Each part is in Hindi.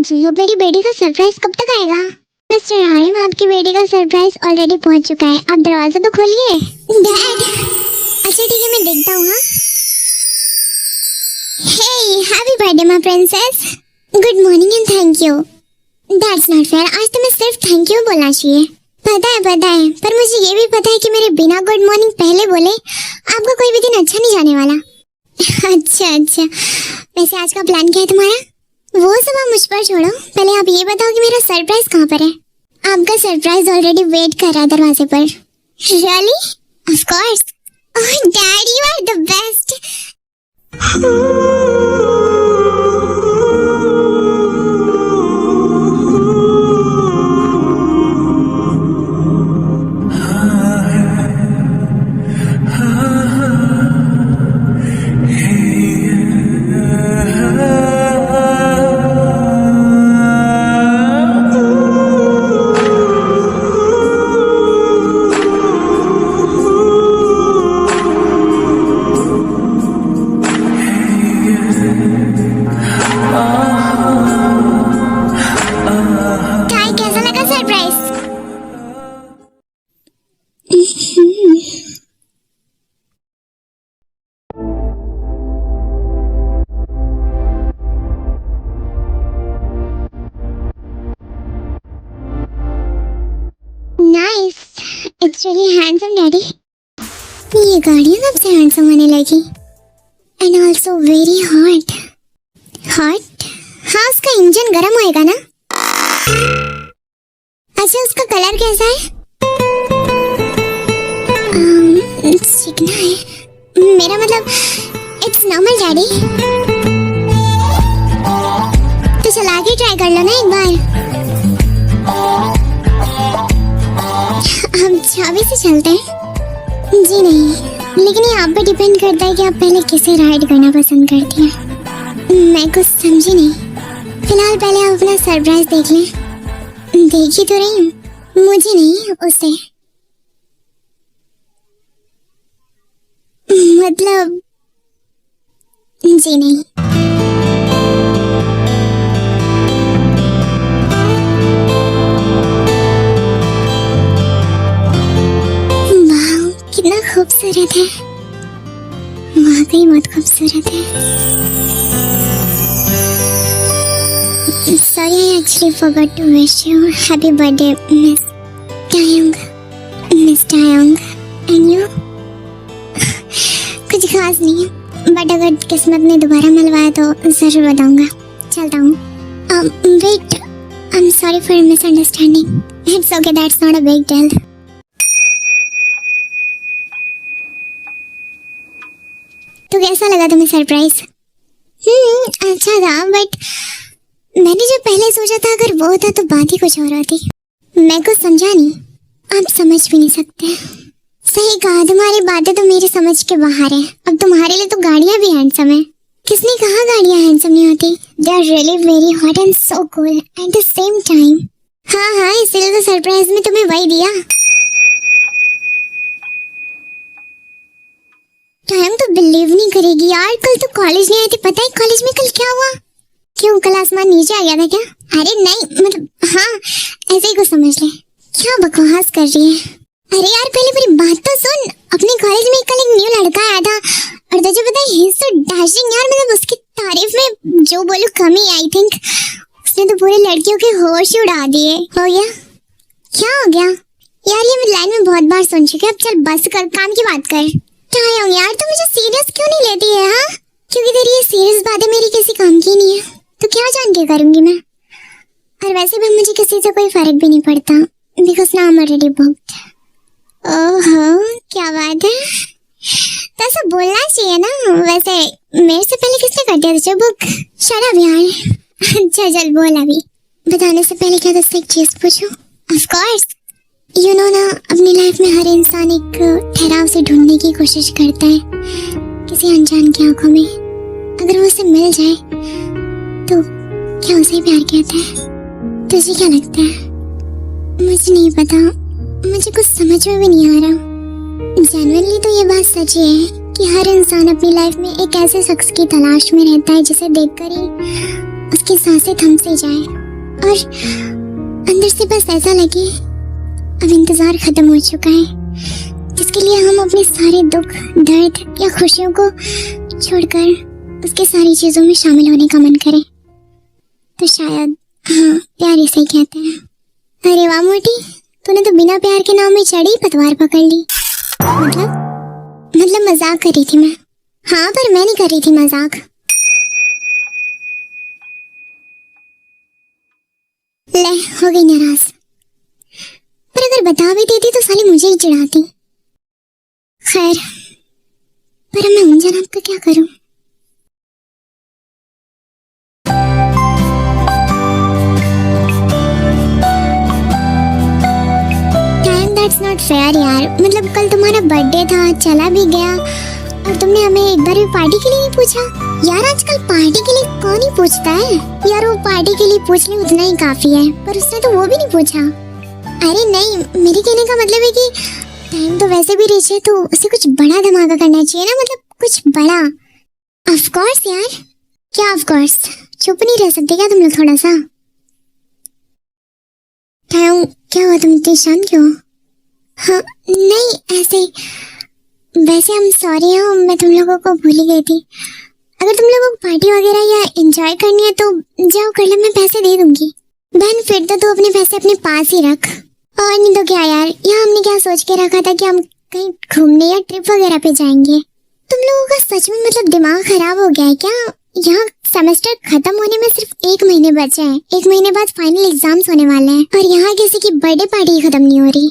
जी, अब मेरी बेटी का सरप्राइज कब तक आएगा? मिस्टर हारिम, आपकी बेटी का सरप्राइज ऑलरेडी पहुंच चुका है, आप दरवाजा तो खोलिए। डैड, अच्छा ठीक है, मैं देखता हूँ। Hey, happy birthday my princess. Good morning and thank you. That's not fair, आज तो मैं सिर्फ थैंक यू बोलना चाहिए। पता है, पर मुझे ये भी पता है कि मेरे बिना गुड मॉर्निंग पहले बोले आपका कोई भी दिन अच्छा नहीं जाने वाला। अच्छा, वैसे आज का प्लान क्या है तुम्हारा? वो सब आप मुझ पर छोड़ो, पहले आप ये बताओ कि मेरा सरप्राइज कहाँ पर है? आपका सरप्राइज ऑलरेडी वेट कर रहा है दरवाजे पर। Really? Of course. Oh dad, you are the best. Nice, it's really handsome daddy. ये गाड़ियाँ कब से हैंडसम होने लगी? And also very hot. Hot? हाँ, उसका इंजन गर्म होएगा ना? अच्छा, उसका कलर कैसा है? चिकना है। मेरा मतलब इट्स नॉर्मल डैडी। तो चला के ट्राई कर लो ना एक बार। हम चाबी से चलते हैं? जी नहीं, लेकिन ये आप पे डिपेंड करता है कि आप पहले किसे राइड करना पसंद करती हैं। मैं कुछ समझी नहीं। फिलहाल पहले आप अपना सरप्राइज देख लें। देख ही तो रही हूँ, मुझे नहीं उसे। मतलब जी नहीं। कितना खूबसूरत है, वाकई बहुत खूबसूरत है। Sorry, I actually forgot to wish you happy birthday miss Tayong. Miss Tayong, and you? कुछ खास नहीं है, बट अगर किस्मत ने दोबारा मिलवाया तो जरूर बताऊंगा। चलता हूँ। Wait, I am sorry for misunderstanding. It's okay, that's not a big deal. तो कैसा लगा तुम्हें सरप्राइज? अच्छा था, बट मैंने जो पहले सोचा था अगर वो होता तो बात ही कुछ और होती। मैं कुछ समझा नहीं, आप समझ भी नहीं सकते। सही कहा, तुम्हारी बातें तो मेरी समझ के बाहर है। अब तुम्हारे लिए तो गाड़ियां भी हैंडसम है। किसने कहा गाड़ियां हैंडसम नहीं होती? They are really very hot and so cool at the same time. हाँ, इसलिए तो सरप्राइज में तुम्हें वही दिया। टाइम तो बिलीव नहीं करेगी यार, कल तो कॉलेज नहीं आई थी। पता है कॉलेज में कल क्या हुआ? क्यों, कल आसमान नीचे आ गया था क्या? अरे नहीं, मतलब हाँ, ऐसे ही कुछ समझ ले। क्या बकवास कर रही है? अरे यार, पहले मेरी बात तो सुन। अपने कॉलेज में कल एक न्यू लड़का आया था और तुझे पता है ही इज सो डैशिंग यार। मतलब उसकी तारीफ में जो बोलूं कम ही। आई थिंक उसने तो पूरे लड़कियों के होश ही उड़ा दिए। हो गया? क्या हो गया यार? ये लाइन में बहुत बार सुन चुके। अब चल बस कर, काम की बात कर। यार तू मुझे सीरियस क्यों नहीं लेती है? हाँ, क्योंकि तेरी ये सीरियस बातें मेरी किसी काम की नहीं है, तो क्या जान के करूंगी मैं। और वैसे भी मुझे किसी से कोई फर्क भी नहीं पड़ता, because now I am already booked. ओहो, क्या बात है, तो ऐसा बोलना चाहिए ना। वैसे मेरे से पहले किसने कर दिया तुझे बुक? शट अप यार। अच्छा चल बोल। अभी बताने से पहले क्या तुझसे एक चीज पूछूं? Of course. यू नो ना, अपनी लाइफ में हर इंसान एक ठहराव से ढूंढने की कोशिश करता है किसी अनजान की आंखों में। अगर वो उसे मिल जाए तो क्या उसे प्यार कहता है? तुझे क्या लगता है? मुझे नहीं पता, मुझे कुछ समझ में भी नहीं आ रहा। जेन्युइनली तो ये बात सच ही है कि हर इंसान अपनी लाइफ में एक ऐसे शख्स की तलाश में रहता है जिसे देखकर ही उसकी सांसें थम से जाए और अंदर से बस ऐसा लगे अब इंतजार खत्म हो चुका है, जिसके लिए हम अपने सारे दुख, दर्द या खुशियों को छोड़कर उसके सारी चीजों में शामिल होने का मन करे। तो शायद हाँ, प्यार इसे ही कहते हैं। अरे वाह मोटी, तूने तो बिना प्यार के नाव में चढ़ी पतवार पकड़ ली। मतलब मजाक कर रही थी मैं। हाँ, पर मैं नहीं कर रही थी मजाक। ले, हो गई नाराज। पर अगर बता भी देती तो साली मुझे ही चिढ़ाती। खैर, पर मैं उन जनाब का क्या करूं? That's not fair यार। मतलब कल तुम्हारा बर्थडे था, चला भी गया और तुमने हमें एक बार भी पार्टी के लिए नहीं पूछा। यार आजकल पार्टी के लिए कौन ही पूछता है यार, वो पार्टी के लिए पूछ ले उतना ही काफी है, पर उसने तो वो भी नहीं पूछा। अरे नहीं, मेरे कहने का मतलब है कि टाइम तो वैसे भी रिच है, तो उसे कुछ बड़ा धमाका करना चाहिए ना, मतलब कुछ बड़ा। ऑफ कोर्स यार। क्या ऑफ कोर्स? चुप नहीं रह सकते क्या तुम लोग थोड़ा सा? क्या हुआ, तुम इतनी शांत क्यों? हाँ नहीं, ऐसे वैसे हम सॉरी हैं, मैं तुम लोगों को भूल ही गई थी। अगर तुम लोगों को पार्टी वगैरह या एंजॉय करनी है तो जाओ कर लो, मैं पैसे दे दूंगी। बहन फिर तो तू अपने पैसे अपने पास ही रख। और नहीं तो क्या यार, यहाँ हमने क्या सोच के रखा था कि हम कहीं घूमने या ट्रिप वगैरह पे जाएंगे। तुम लोगों का सच में मतलब दिमाग खराब हो गया है क्या? यहाँ सेमेस्टर खत्म होने में सिर्फ 1 महीने बचे हैं, 1 महीने बाद फाइनल एग्जाम्स होने वाले हैं और यहाँ किसी की बर्थडे पार्टी खत्म नहीं हो रही।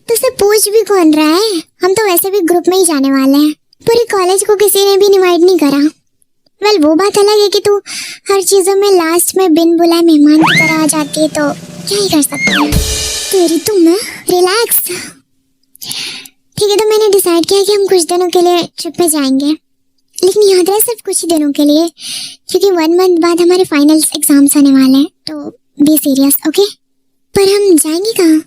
तो उसे पूछ भी कौन रहा है? हम तो वैसे भी ग्रुप में ही जाने वाले हैं, पूरे कॉलेज को किसी ने भी इनवाइट नहीं करा। वेल वो बात अलग है कि तू हर चीजों में लास्ट में बिन बुलाए मेहमान की तरह आ जाती है, तो क्या ही कर सकते हैं। तेरी तुम रिलैक्स। ठीक है, तो मैंने डिसाइड किया कि हम कुछ दिनों के लिए ट्रिप पे जाएंगे, लेकिन याद रहे सिर्फ कुछ ही दिनों के लिए, क्योंकि 1 मंथ बाद हमारे फाइनल एग्जाम्स आने वाले हैं, तो बी सीरियस ओके। पर हम जाएंगे कहाँ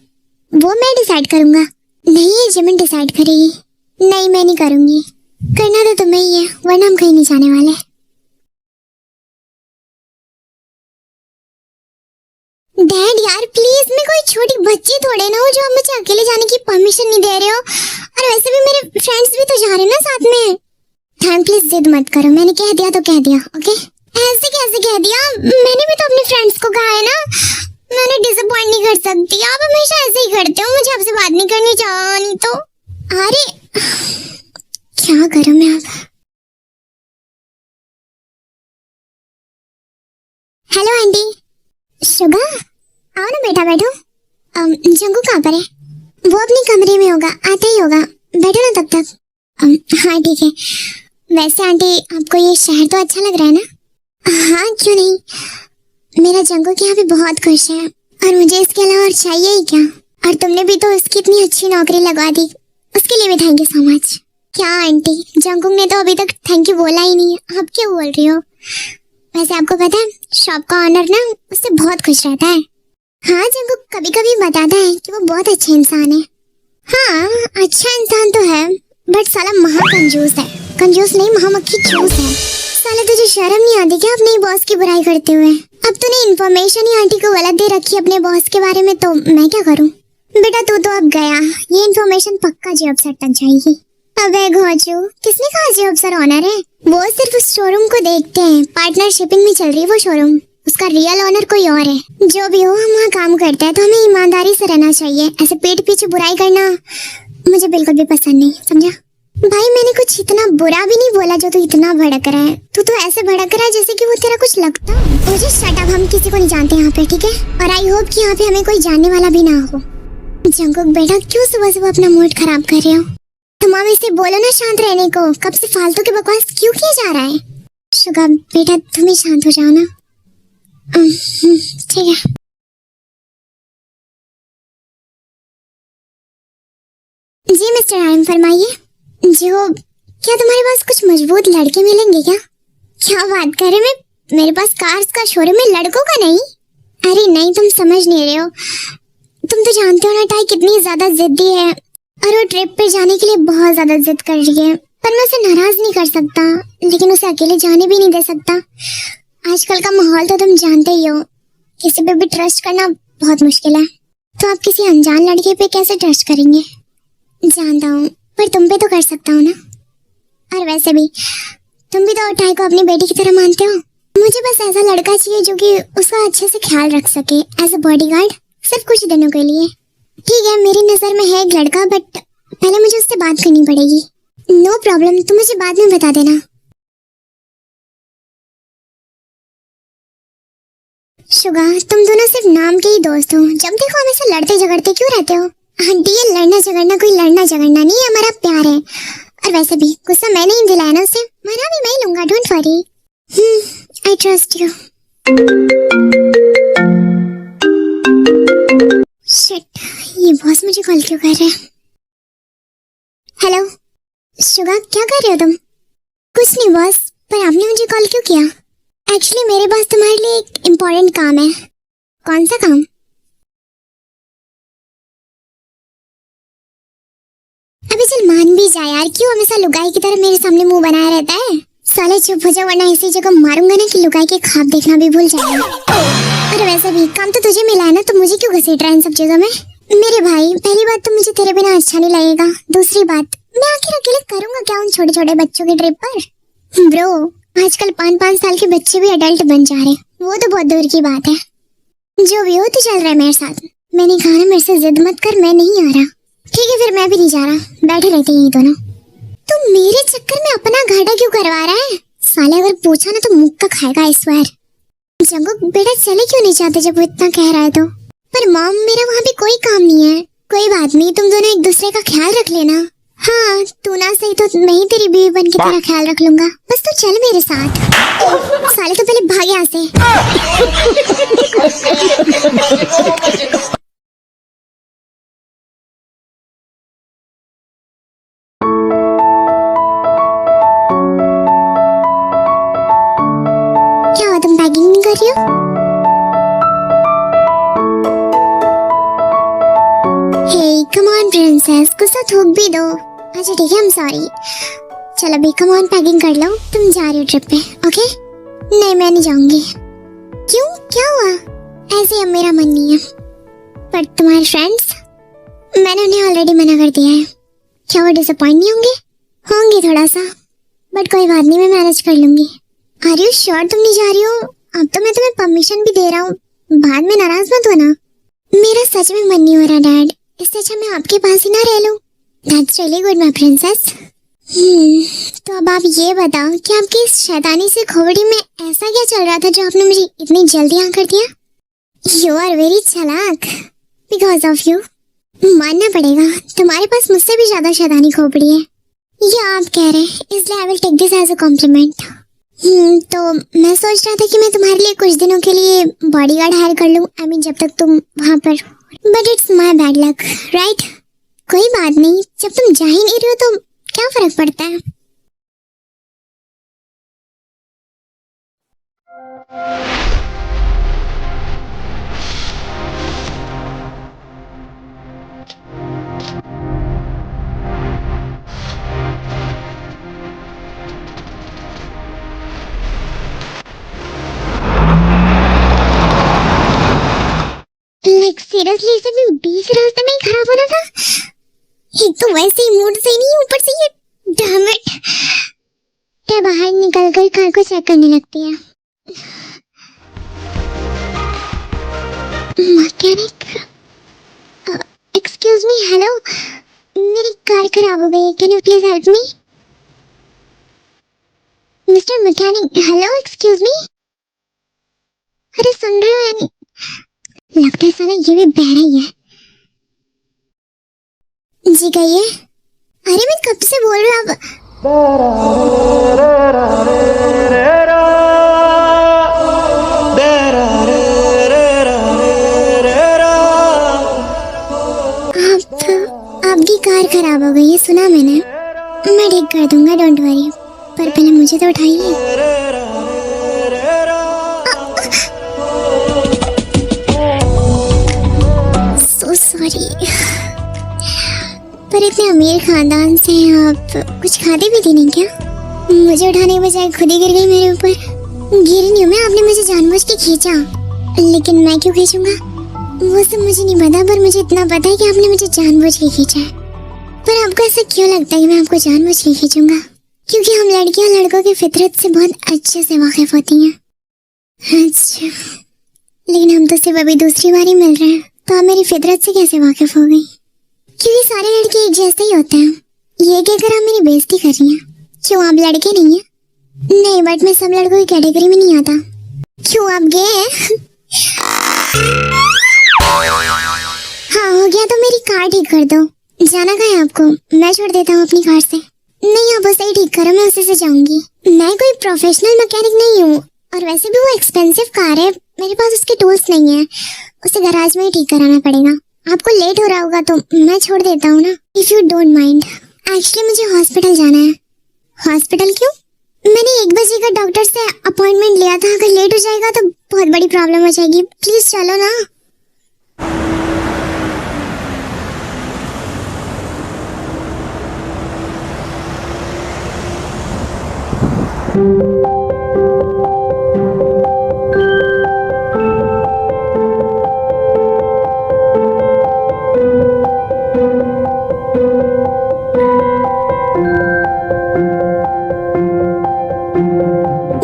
वो मैं डिसाइड करूंगा। नहीं, ये जिमिन डिसाइड करेगी। नहीं, मैं नहीं करूंगी। करना तो तुम्हें ही है, वरना हम कहीं नहीं जाने वाले। डैड यार प्लीज, मैं कोई छोटी बच्ची थोड़े ना हूँ जो आप मुझे अकेले जाने की परमिशन नहीं दे रहे हो। और वैसे भी मेरे फ्रेंड्स भी तो जा रहे हैं ना साथ में। थैंक प्लीज जिद मत करो, मैंने कह दिया तो कह दिया ओके। ऐसे कैसे कह दिया? मैंने भी तो अपने फ्रेंड्स को कहा है ना, मैं उन्हें डिसअपॉइंट नहीं कर सकती। आप हमेशा ऐसे ही करते हो, मुझे आपसे बात नहीं करनी चाहिए तो। अरे क्या करूं मैं अब? Hello aunty. शुगा, आओ ना बेटा, बैठो। जंगू कहाँ पर है? वो अपने कमरे में होगा, आता ही होगा, बैठो ना तब तक। हाँ ठीक है। वैसे आंटी आपको ये शहर तो अच्छा लग रहा है ना? हाँ क्यों नहीं, मेरा जंगू के यहाँ पे बहुत खुश है और मुझे इसके अलावा और चाहिए ही क्या। और तुमने भी तो इसकी इतनी अच्छी नौकरी लगवा दी, उसके लिए भी थैंक यू सो मच। क्या आंटी, जंगू ने तो अभी तक थैंक यू बोला ही नहीं, आप क्यों बोल रही हो? वैसे आपको पता है शॉप का ऑनर ना उससे बहुत खुश रहता है। हाँ, जंगू कभी कभी बताता है कि वो बहुत अच्छे इंसान है। हाँ अच्छा इंसान तो है, बट साला महा कंजूस है। कंजूस नहीं, महामक्खी चूस है। साले तुझे शर्म नहीं आती क्या अपने बॉस की बुराई करते हुए? अब तूने इन्फॉर्मेशन ही आंटी को गलत दे रखी अपने बॉस के बारे में, तो मैं क्या करूं? बेटा तू तो अब गया, ये इन्फॉर्मेशन पक्का जॉब से टच जाएगी। अबे घोचू, किसने कहा जॉब सर ऑनर है? वो सिर्फ उस शोरूम को देखते हैं, पार्टनरशिपिंग में चल रही है वो शोरूम, उसका रियल ओनर कोई और है। जो भी हो, हम वहाँ काम करते हैं तो हमें ईमानदारी से रहना चाहिए। ऐसे पेट पीछे बुराई करना मुझे बिल्कुल भी पसंद नहीं, समझा? भाई मैंने कुछ इतना बुरा भी नहीं बोला जो तू इतना भड़क रहा है। तू तो ऐसे भड़क रहा है जैसे कि वो तेरा कुछ लगता हो। मुझे शट अप, हम किसी को नहीं जानते यहाँ पे, ठीक है? और आई होप कि यहाँ पे हमें कोई जानने वाला भी ना हो। जंकुक बेटा क्यों सुबह सुबह अपना मूड खराब कर रहे हो? तुम इसे बोलो ना शांत रहने को, कब से फालतू के बकवास क्यों किया जा रहा है? शुगा बेटा तुम ही शांत हो जाओ ना। ठीक है। जी मिस्टर आयम फरमाइए। जो क्या तुम्हारे पास कुछ मजबूत लड़के मिलेंगे क्या? क्या बात कर रहे हैं? मेरे पास कार्स का शोरूम है, लड़कों का नहीं। अरे नहीं, तुम समझ नहीं रहे हो। तुम तो जानते हो ना टाई कितनी ज्यादा जिद्दी है और वो ट्रिप पे जाने के लिए बहुत ज्यादा जिद कर रही है। पर मैं उसे नाराज नहीं कर सकता, लेकिन उसे अकेले जाने भी नहीं दे सकता। आजकल का माहौल तो तुम जानते ही हो, किसी पे भी ट्रस्ट करना बहुत मुश्किल है। तो आप किसी अनजान लड़के पे कैसे ट्रस्ट करेंगे? जानता हूँ, पर तुम पे तो कर सकता हूँ ना। और वैसे भी तुम भी तो टाई को अपनी बेटी की तरह मानते हो। मुझे बस ऐसा लड़का चाहिए जो कि उसका अच्छे से ख्याल रख सके एज अ बॉडीगार्ड, सिर्फ कुछ दिनों के लिए। ठीक है, मेरी नजर में है एक लड़का, बट पहले मुझे उससे बात करनी पड़ेगी। नो प्रॉब्लम, तुम मुझे बाद में बता देना। शुगा, तुम दोनों सिर्फ नाम के ही दोस्त हो। जब देखो हमेशा लड़ते झगड़ते क्यों रहते हो? आंटी, ये लड़ना झगड़ना कोई लड़ना झगड़ना नहीं है, हमारा प्यार है। और वैसे भी गुस्सा मैंने ही दिलाया ना उसे, मना भी मैं ही लूंगा, don't worry. I trust you. Shit, ये बॉस मुझे कॉल क्यों कर रहा है? हेलो शुगा, क्या कर रहे हो तुम? कुछ नहीं बॉस, पर आपने मुझे कॉल क्यों किया? एक्चुअली मेरे पास तुम्हारे लिए एक इम्पोर्टेंट काम है। कौन सा काम? अबे चल मान भी जा यार, क्यों हमेशा लुगाई की तरह मेरे सामने मुंह बनाया रहता है? साले चुप हो जा, वरना ऐसी जगह मारूंगा ना कि लुगाई के ख्वाब देखना भी भूल जाएगा। और वैसे भी काम तो तुझे मिला है ना, तो मुझे क्यों घसीट रहा है इन सब चीजों में? मेरे भाई, पहली बात तो मुझे तेरे बिना अच्छा नहीं लगेगा। दूसरी बात, मैं आखिर अकेले करूंगा क्या उन छोटे छोटे बच्चों की ट्रिप पर? ब्रो, आजकल 5-5 साल के बच्चे भी अडल्ट बन जा रहे, वो तो बहुत दूर की बात है। जो भी हो, तो चल रहा है मेरे साथ। मैंने कहा ना, मेरे से जिद मत कर, मैं नहीं आ रहा। ठीक है, फिर मैं भी नहीं जा रहा, बैठे रहते हैं ये दोनों। तू मेरे चक्कर में अपना घाटा क्यों करवा रहा है? साले अगर पूछा ना तो मुक्का खाएगा इस बार। जंगू बेटा चले क्यों नहीं चाहते जब वो इतना कह रहा है तो? पर मॉम, मेरा वहाँ पे कोई काम नहीं है। कोई बात नहीं, तुम दोनों एक दूसरे का ख्याल रख लेना। हाँ, तू ना सही तो मैं ही तेरी बीवी बन के तेरा ख्याल रख लूंगा। बस तू चल मेरे साथ। साले तो पहले भाग यहाँ से। क्या हुआ, तुम पैकिंग नहीं कर रही हो? हे कम ऑन प्रिंसेस, कुछ तो थूक भी दो। अच्छा ठीक है, आई एम सॉरी। चलो अभी कम ऑन, पैकिंग कर लो। तुम जा रही हो ट्रिप पे, ओके? नहीं, मैं नहीं जाऊंगी। क्यों, क्या हुआ? ऐसे अब मेरा मन नहीं है। पर तुम्हारे फ्रेंड्स, मैंने उन्हें ऑलरेडी मना कर दिया है। क्या वो डिसअपॉइंट नहीं होंगे? होंगे थोड़ा सा, बट कोई बात नहीं, मैं मैनेज कर लूंगी। आर यू श्योर तुम नहीं जा रही हो? अब तो मैं तुम्हें परमिशन भी दे रहा हूँ, बाद में नाराज मत होना। मेरा सच में मन नहीं हो रहा डैड, इससे अच्छा मैं आपके पास ही ना रह लूं। That's really good, my princess. तो अब आप ये बताओ कि आपकी इस शैतानी से खोपड़ी में ऐसा क्या चल रहा था जो आपने मुझे इतनी जल्दी हाँ कर दिया? You are very चालाक, because of you. मानना पड़ेगा, तुम्हारे पास मुझसे भी ज्यादा शैतानी खोपड़ी है। ये आप कह रहे हैं, इसलिए I will take this as a compliment. तो मैं सोच रहा था कि मैं तुम्हारे लिए कुछ दिनों के लिए बॉडीगार्ड हायर कर लूं। I mean, जब तक तुम वहाँ पर। But it's my bad luck, right? कोई बात नहीं, जब तुम जा ही नहीं रही हो तो क्या फर्क पड़ता है? Like seriously, इसे भी बीच रास्ते में ही खराब होना था। एक तो वैसे ही मूड से नहीं, ऊपर से ये डैम इट। क्या बाहर निकल कर कार को चेक करने लगती है। मैकेनिक, एक्सक्यूज मी, हेलो, मेरी कार खराब हो गई, can you please help me? Mister mechanic, hello, excuse me. अरे सुन रहे हो या नहीं? लगता है साला ये भी बहरा ही है। जी कहिए। अरे मैं कब से बोल रहा हूँ। आपकी कार खराब हो गई है, सुना मैंने। मैं ठीक कर दूंगा, डोंट वरी, पर पहले मुझे तो उठाइए। सो सॉरी, पर इतने अमीर खानदान से आप कुछ खाते भी थी नहीं क्या? मुझे उठाने के बजाय खुद ही गिर गई मेरे ऊपर। गिरी नहीं हूँ मैं, आपने मुझे जानबूझ के खींचा। लेकिन मैं क्यों खींचूंगा वो सब मुझे नहीं पता, पर मुझे इतना पता है कि आपने मुझे जानबूझ के खींचा है। पर आपको ऐसा क्यों लगता है कि मैं आपको जानबूझ के खींचूंगा? क्योंकि हम लड़कियां लड़कों की फितरत से बहुत अच्छे से वाकिफ होती हैं। अच्छा, लेकिन हम तो सिर्फ अभी दूसरी बार ही मिल रहे हैं, तो आप मेरी फितरत से कैसे वाकिफ हो गई? क्योंकि सारे लड़के एक जैसे ही होते हैं। ये कहकर आप मेरी बेइज्जती कर रही हैं। क्यों आप लड़के नहीं हैं? नहीं, बट मैं सब लड़कों की कैटेगरी में नहीं आता। क्यों आप गे हैं? हाँ हो गया तो मेरी कार ठीक कर दो। जाना कहाँ है आपको? मैं छोड़ देता हूँ अपनी कार से। नहीं, आप उसे ही ठीक करो, मैं उसी से जाऊंगी। मैं कोई प्रोफेशनल मैकेनिक नहीं हूँ, और वैसे भी वो एक्सपेंसिव कार है, मेरे पास उसके टूल्स नहीं है। उसे गैराज में ही ठीक कराना पड़ेगा। आपको लेट हो रहा होगा तो मैं छोड़ देता हूँ ना, if you don't mind. Actually मुझे हॉस्पिटल जाना है। हॉस्पिटल क्यों? मैंने 1 बजे का डॉक्टर से अपॉइंटमेंट लिया था। अगर लेट हो जाएगा तो बहुत बड़ी प्रॉब्लम हो जाएगी। प्लीज चलो ना।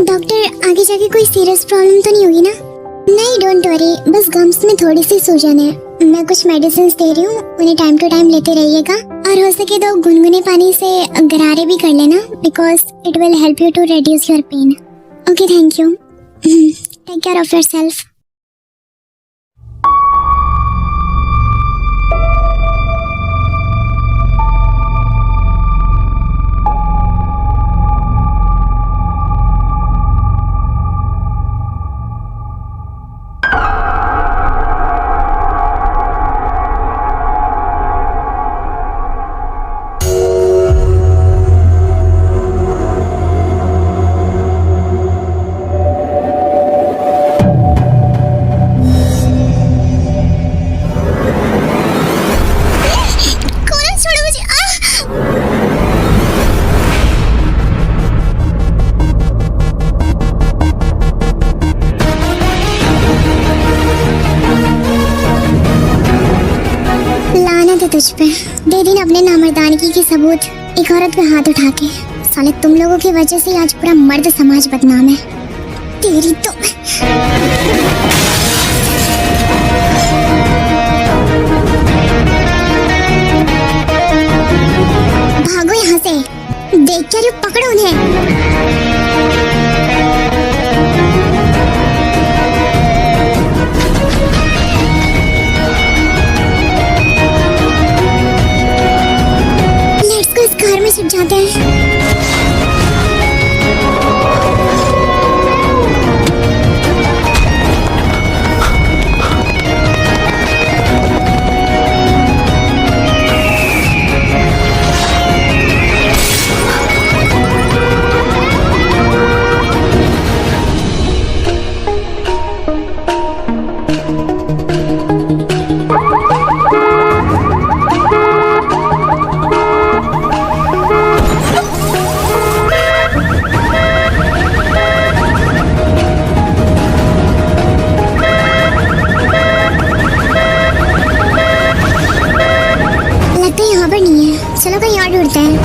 डॉक्टर, आगे जाके कोई सीरियस प्रॉब्लम तो नहीं होगी ना? नहीं, डोंट वरी, बस गम्स में थोड़ी सी सूजन है। मैं कुछ मेडिसिन दे रही हूँ, उन्हें टाइम टू टाइम लेते रहिएगा। और हो सके तो गुनगुने पानी से गरारे भी कर लेना, because it will help you to reduce your pain. Okay, thank you. Take care of yourself. तुझ पे दे दी ना अपने नामर्दानगी के सबूत, एक औरत पे हाथ उठा के। साले तुम लोगों की वजह से आज पूरा मर्द समाज बदनाम है। तेरी तो भागो यहाँ से। देख क्या, पकड़ो उन्हें। कार में छिप जाते हैं। चलो कहीं और ढूंढते हैं।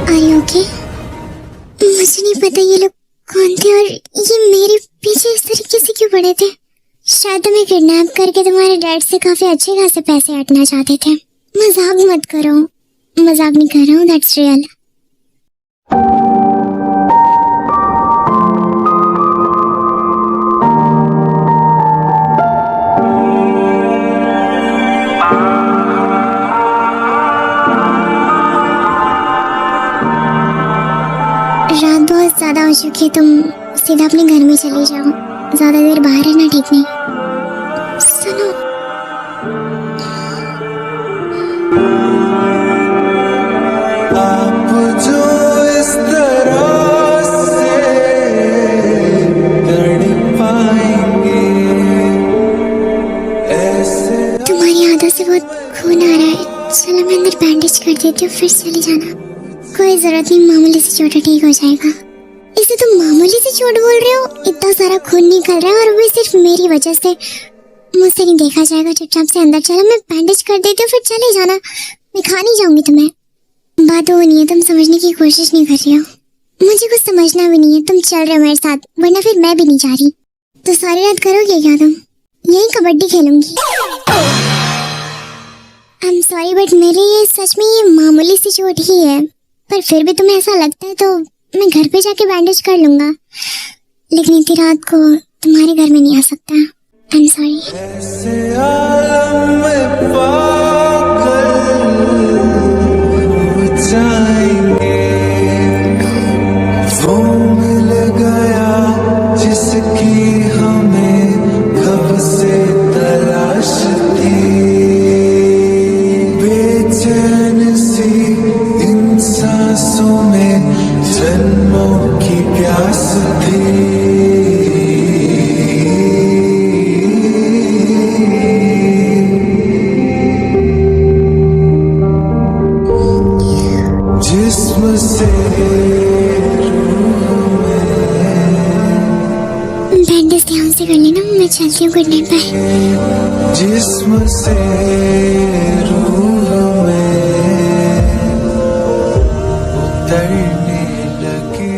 Are you okay? मुझे नहीं पता ये लोग कौन थे और ये मेरे पीछे इस तरीके से क्यों पड़े थे। शायद तुम्हें किडनैप करके तुम्हारे डैड से काफी अच्छे खासे पैसे हटना चाहते थे। मजाक मत करो, मजाक नहीं कर रहा हूँ, दैट्स रियल। रात बहुत ज्यादा हो चुकी है, तुम सीधा अपने घर में चले जाओ। ज्यादा देर बाहर रहना ठीक नहीं। सुनो, आप जो इस तरह से तड़ पाएंगे से बहुत खून आ रहा है। चलो मैं अंदर बैंडेज कर देती हूँ, फिर चली जाना। कोई जरूरत नहीं, मामूली सी चोट है, ठीक हो जाएगा। इसे तुम मामूली सी चोट बोल रहे हो? इतना सारा खून निकल रहा है और वो सिर्फ मेरी वजह से। मुझसे नहीं देखा जाएगा, चुपचाप से अंदर चलो, मैं बैंडेज कर देती हूँ, फिर चले जाना। मैं खा नहीं जाऊंगी तुम्हें। बात वो नहीं है, तुम समझने की कोशिश नहीं कर रही हो। मुझे कुछ समझना भी नहीं है, तुम चल रहे हो मेरे साथ, वरना फिर मैं भी नहीं जा रही। तो सारी रात करोगे क्या तुम? यही कबड्डी खेलूंगी। आई एम सॉरी बट मेरे लिए सच में ये मामूली सी चोट ही है, पर फिर भी तुम्हें ऐसा लगता है तो मैं घर पे जाके बैंडेज कर लूंगा, लेकिन इतनी रात को तुम्हारे घर में नहीं आ सकता। आई एम सॉरी। ऐसे आलम में पागल हो जाएंगे, वो मिल गया जिसकी हमें कब से तलाश थी। बेचैन सी इन सांसों में जन्मों की प्यास थी। जिस्म से बैंडेज ध्यान से कर लेना, मैं चलती हूँ, गुड नाइट, बाय। जिस्म से रूह में उतरने लगे।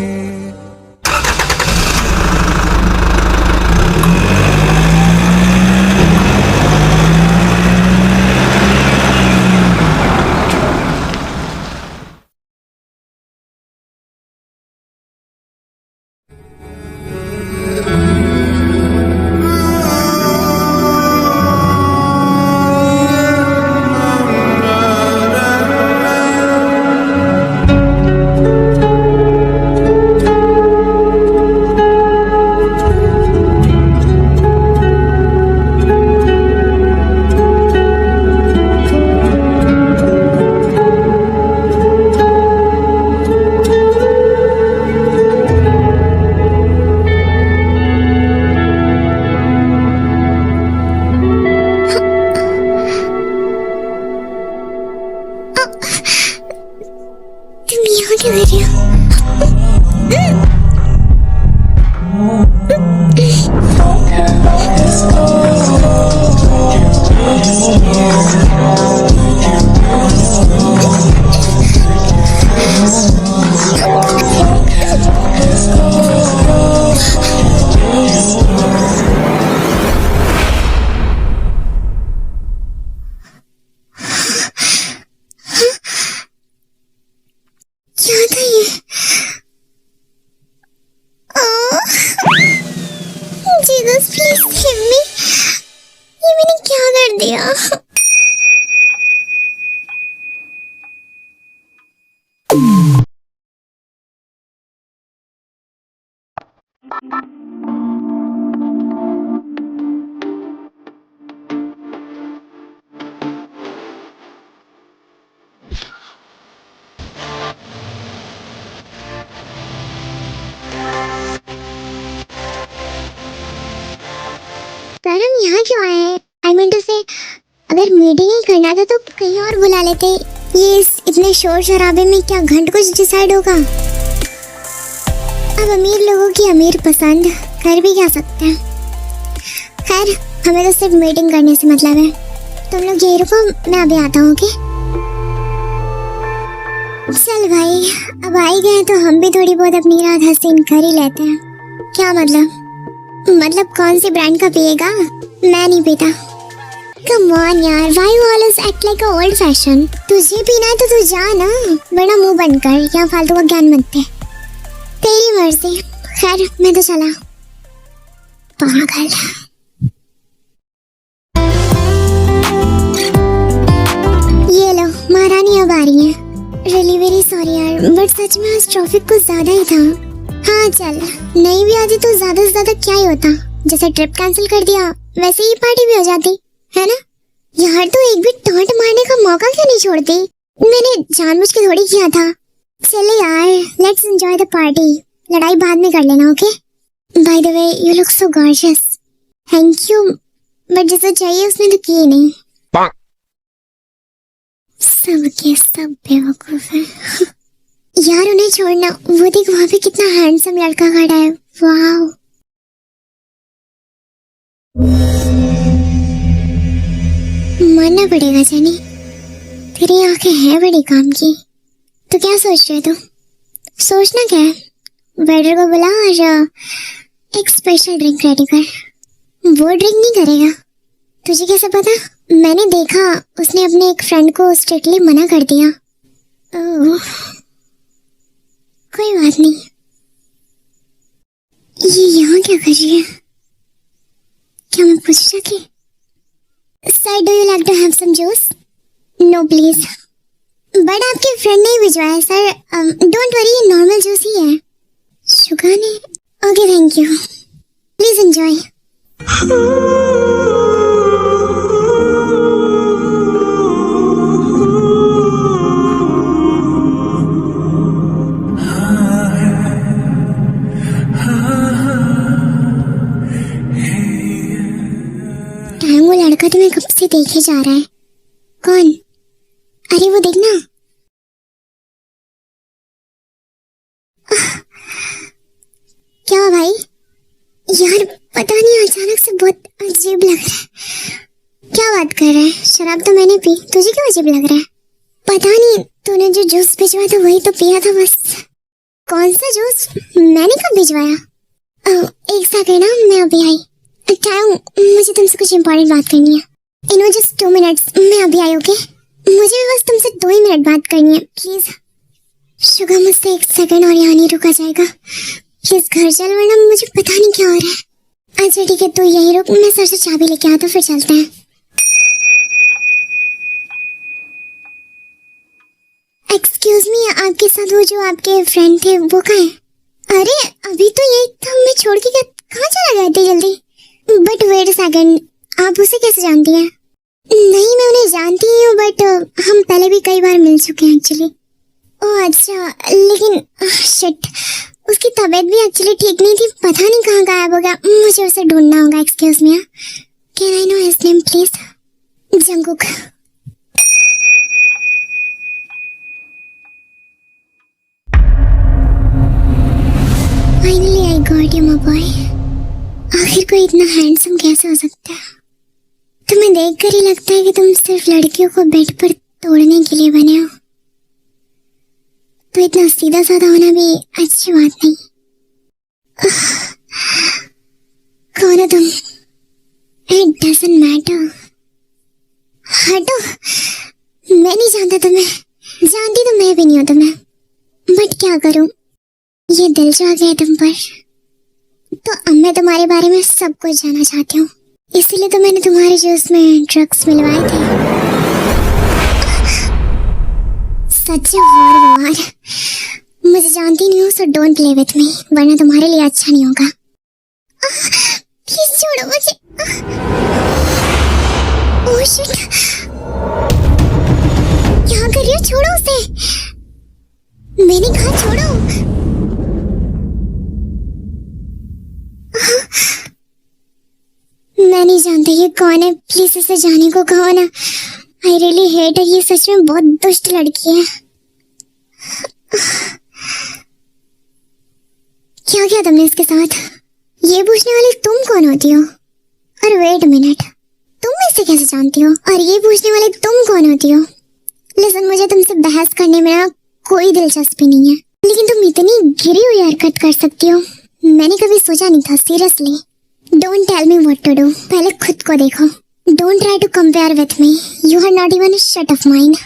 तुम यहाँ क्यों कर रही हो? क्या था ये? Jesus please save me. ये मैंने क्या कर दिया? सर हम यहाँ क्यों आए हैं? आई मीन टू से अगर मीटिंग ही करना था तो कहीं और बुला लेते। ये इतने शोर शराबे में क्या घंट कुछ डिसाइड होगा? अब अमीर लोगों की अमीर पसंद, कर भी क्या सकते हैं। खैर हमें तो सिर्फ मीटिंग करने से मतलब है। तुम लोग यही रुको, मैं अभी आता हूँ। ओके चल भाई, अब आ ही गए तो हम भी थोड़ी बहुत अपनी रात हसीन कर ही लेते हैं। क्या मतलब कौन सी ब्रांड का पिएगा? मैं नहीं पीता। कम ऑन यार, why you always act like a old fashion? तुझे पीना है तो तू जा ना, वरना मुंह बंद कर, क्या फालतू का ज्ञान मत दे। तेरी मर्जी। खैर मैं तो चला। पागल। ये लो महारानी अब आ रही है। रियली वेरी सॉरी यार, बट सच में आज ट्रैफिक कुछ ज्यादा ही था। हाँ चल, नहीं भी आती तो ज्यादा से ज्यादा क्या ही होता, जैसे ट्रिप कैंसिल कर दिया वैसे ही पार्टी भी हो जाती है ना। यार तो एक भी टांट मारने का मौका क्यों नहीं छोड़ती? मैंने जानबूझ के थोड़ी किया था। चले यार, लेट्स एंजॉय द पार्टी। लड़ाई बाद में कर लेना, okay? By the way you look so gorgeous. Thank you, but जैसा चाहिए उसने तो किए नहीं। सब के सब बेवकूफ है। यार उन्हें छोड़ना, वो देख वहां पे कितना हैंडसम लड़का खड़ा है। वाह, मानना पड़ेगा जानी, तेरी आंखें हैं बड़ी काम की। तो क्या सोच रहे तू? सोचना क्या है, वेटर को बुला और एक स्पेशल ड्रिंक रेडी कर। वो ड्रिंक नहीं करेगा, तुझे कैसे पता? मैंने देखा, उसने अपने एक फ्रेंड को स्ट्रिक्टली मना कर दिया। ओह, कोई बात नहीं। ये यहाँ क्या कर रही है? क्या मैं पूछ सकी? Sir, do you like to have some juice? No please. But आपके फ्रेंड ने ही भिजवाया सर। डोंट वरी, ये नॉर्मल जूस ही है। शुगा ने? Okay, thank you, please enjoy. वो लड़का तुम्हें कब से देखे जा रहा है। कौन? अरे वो देखना। क्या हुआ भाई? यार पता नहीं, अचानक से बहुत अजीब लग रहा है। क्या बात कर रहा है? शराब तो मैंने पी, तुझे क्यों अजीब लग रहा है? पता नहीं, तूने जो जूस भिजवाया था वही तो पिया था बस। कौन सा जूस? मैंने कब भिजवाया? एक सेकंड ना, मैं अभी आई। मुझे तुमसे कुछ इम्पोर्टेंट बात करनी है। इन जस्ट 2 मिनट्स, मैं अभी आई। ओके, मुझे भी बस तुमसे 2 ही मिनट बात करनी है, प्लीज। शुगा, मुझसे 1 सेकंड और यहाँ नहीं रुका जाएगा। प्लीज घर चल, वरना मुझे पता नहीं क्या हो रहा है। अच्छा ठीक है, तू यही रुक, मैं सर से चाबी लेके आता, फिर चलते हैं। एक्सक्यूज मी, आपके साथ वो जो आपके फ्रेंड थे वो कहाँ है? अरे अभी तो यही था, मैं छोड़ के कहाँ चला गया इतनी जल्दी? बट वेट अ सेकंड, आप उसे कैसे जानती हैं? नहीं, मैं उन्हें जानती ही हूँ, बट हम पहले भी कई बार मिल चुके हैं एक्चुअली। ओह अच्छा, लेकिन शिट, उसकी तबीयत भी एक्चुअली ठीक नहीं थी, पता नहीं कहाँ गायब हो गया। मुझे उसे ढूंढना होगा। Excuse me, can I know his name please? Jungkook. Finally I got you my boy. आखिर कोई इतना हैंडसम कैसे हो सकता है? तुम्हें देखकर ही लगता है कि तुम सिर्फ लड़कियों को बेड पर तोड़ने के लिए बने हो। तो इतना सीधा साधा होना भी अच्छी बात नहीं। कौन हो तुम? It doesn't matter. हटो, मैं नहीं जानता तुम्हें, जानती तो मैं भी नहीं हूँ तुम्हें, बट क्या करूं, ये दिल जो आ गया तुम पर, तो अब मैं तुम्हारे बारे में सब कुछ जानना चाहती हूँ। इसलिए तो मैंने तुम्हारे जूस में ड्रग्स मिलवाए थे। सच वार, मुझे जानती नहीं हूँ, so don't play with me, वरना तुम्हारे लिए अच्छा नहीं होगा। प्लीज छोड़ो मुझे। ओह शिट, क्या कर रही हो? छोड़ो उसे, मैंने कहा छोड़ो। मैं नहीं जानती ये कौन है, प्लीज इसे जाने को कहो ना। आई रियली हेट है, ये सच में बहुत दुष्ट लड़की है। क्या किया तुमने इसके साथ? ये पूछने वाली तुम कौन होती हो? और वेट मिनट, तुम इसे कैसे जानती हो? और ये पूछने वाले तुम कौन होती हो? लिसन, मुझे तुमसे बहस करने में ना कोई दिलचस्पी नहीं है, लेकिन तुम इतनी गिरी हुई हरकत कर सकती हो, मैंने कभी सोचा नहीं था। Seriously, don't tell me what to do, पहले खुद को देखो। Don't try to compare with me, you are not even a shut off mind.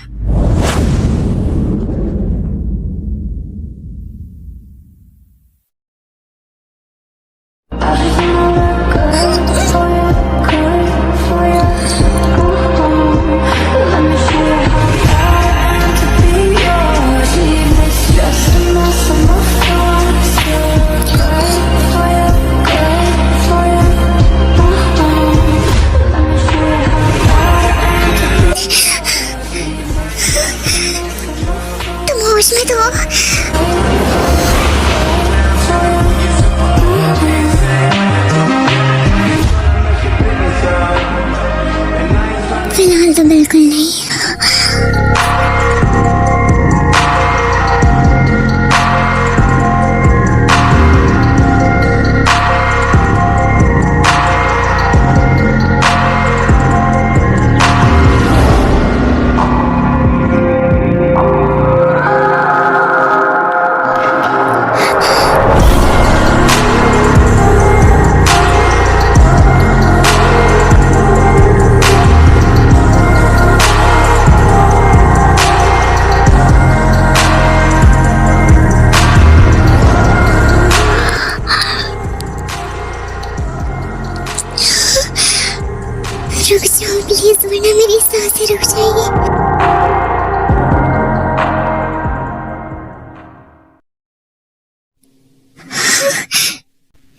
रुक जाओ प्लीज, वरना मेरी सांसें रुक जाएगी।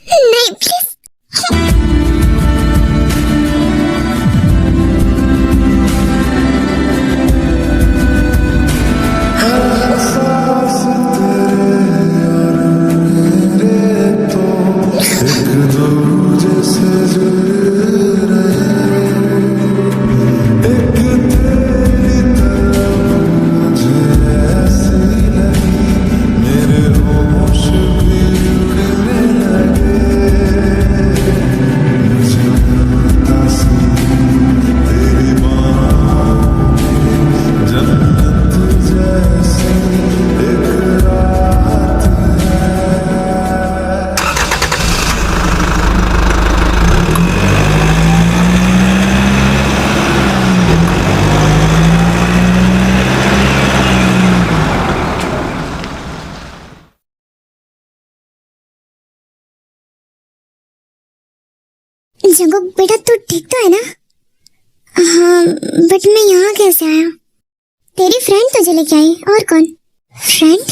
नहीं प्लीज। जंगो बेटा, तू ठीक तो है ना? हाँ, बट मैं यहाँ कैसे आया? तेरी फ्रेंड तुझे लेके आई, और कौन? फ्रेंड?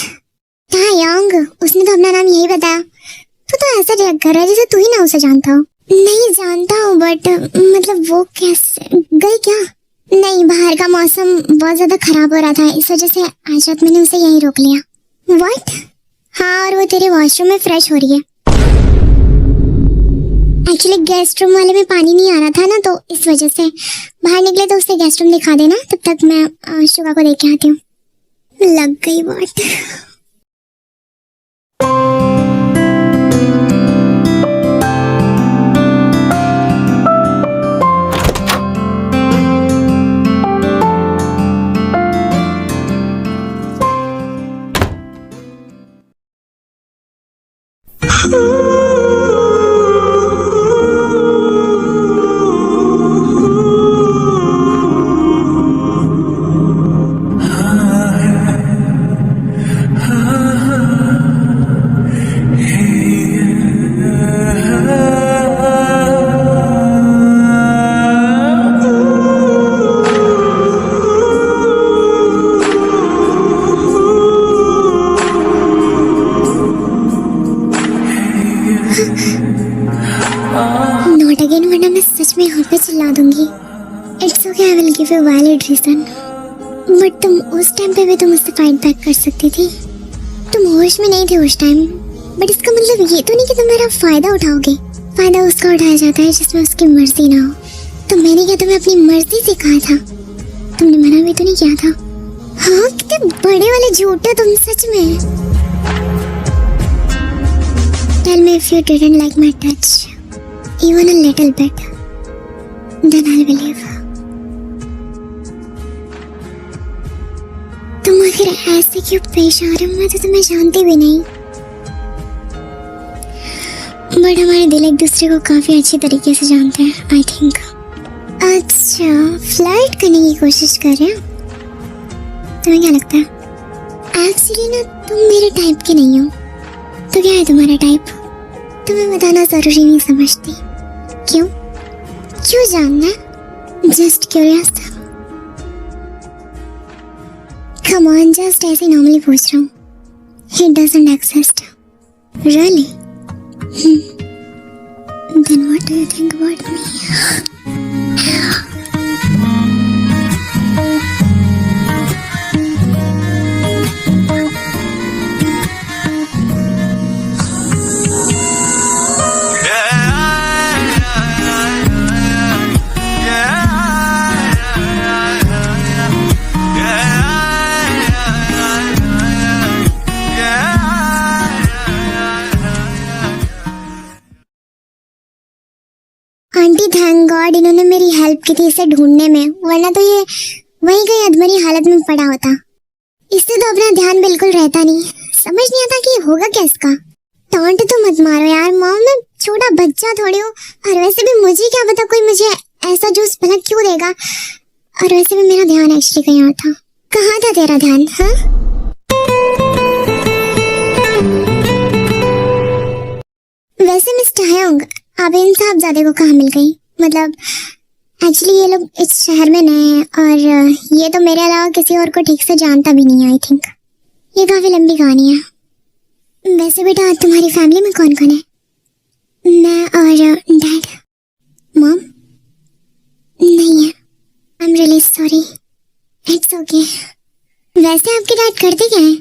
तायांग, उसने तो अपना नाम यही बताया। तू तो ऐसा रिएक्ट कर रहा है जैसे तू ही ना उसे जानता हो। नहीं जानता हूँ, बट मतलब वो कैसे गई क्या? नहीं, बाहर का मौसम बहुत ज्यादा खराब हो रहा था, इस वजह से आज रात मैंने उसे यहीं रोक लिया। व्हाट? हाँ, और वो तेरे वॉशरूम में फ्रेश हो रही है। एक्चुअली गेस्ट रूम वाले में पानी नहीं आ रहा था ना, तो इस वजह से बाहर निकले तो उसे गेस्ट रूम दिखा देना, तब तक मैं शुगा को देख के आती हूँ। लग गई बात। नॉट अगेन, वरना मैं सच में यहाँ पे चिल्ला दूंगी। It's okay, I will give you valid reason. But तुम उस टाइम पे भी तो मुझसे फाइट बैक कर सकती थी। तुम होश में नहीं थे उस टाइम, बट इसका मतलब ये तो नहीं कि तुम मेरा फायदा उठाओगे। फायदा उसका उठाया जाता है जिसमें उसकी मर्जी ना हो। तो मैंने क्या तुम्हें अपनी मर्जी से कहा था? तुमने मना भी तो नहीं किया था। हाँ, कितने बड़े वाले झूठ हो तुम सच में। Tell me if you didn't like my touch, even a little bit, then I'll believe. तुम आखिर ऐसे क्यों पेश आ रहे हो? मैं तो तुम्हें जानती भी नहीं। बट हमारे दिल एक दूसरे को काफी अच्छी तरीके से जानते हैं, आई थिंक। अच्छा, फ्लर्ट करने की कोशिश कर रहे हो? तुम्हें क्या लगता है? एक्चुअली ना, तुम मेरे टाइप के नहीं हो। तो क्या है तुम्हारा टाइप? तुम्हें बताना जरूरी नहीं समझती। क्यों? क्यों जानना? Just curious. Come on, just ऐसे नॉर्मली पूछ रहा हूँ। He doesn't exist. Really? Then what do you think about me? Aunty, thank God इन्होंने मेरी हेल्प की थी इसे ढूंढने में, वरना तो ये वहीं कहीं अधमरी हालत में पड़ा होता। इससे तो अपना ध्यान बिल्कुल रहता नहीं। समझ नहीं आता कि होगा क्या इसका। टॉन्ट तो मत मारो यार मॉम, मैं छोटा बच्चा थोड़ी हूँ। और वैसे भी मुझे क्या पता कोई मुझे ऐसा जूस भला क्यों देगा। और वैसे भी मेरा ध्यान एक्चुअली कहीं और था। कहाँ था तेरा ध्यान? हाँ, वैसे मिस्टर हयोंग, आप इन साहबजादे को कहाँ मिल गई? मतलब एक्चुअली ये लोग इस शहर में नए हैं और ये तो मेरे अलावा किसी और को ठीक से जानता भी नहीं है आई थिंक। ये काफ़ी लंबी कहानी है। वैसे बेटा तुम्हारी फैमिली में कौन कौन है? मैं और डैड। मॉम नहीं है। I am really sorry. It's okay. वैसे आपके डैड करते क्या है?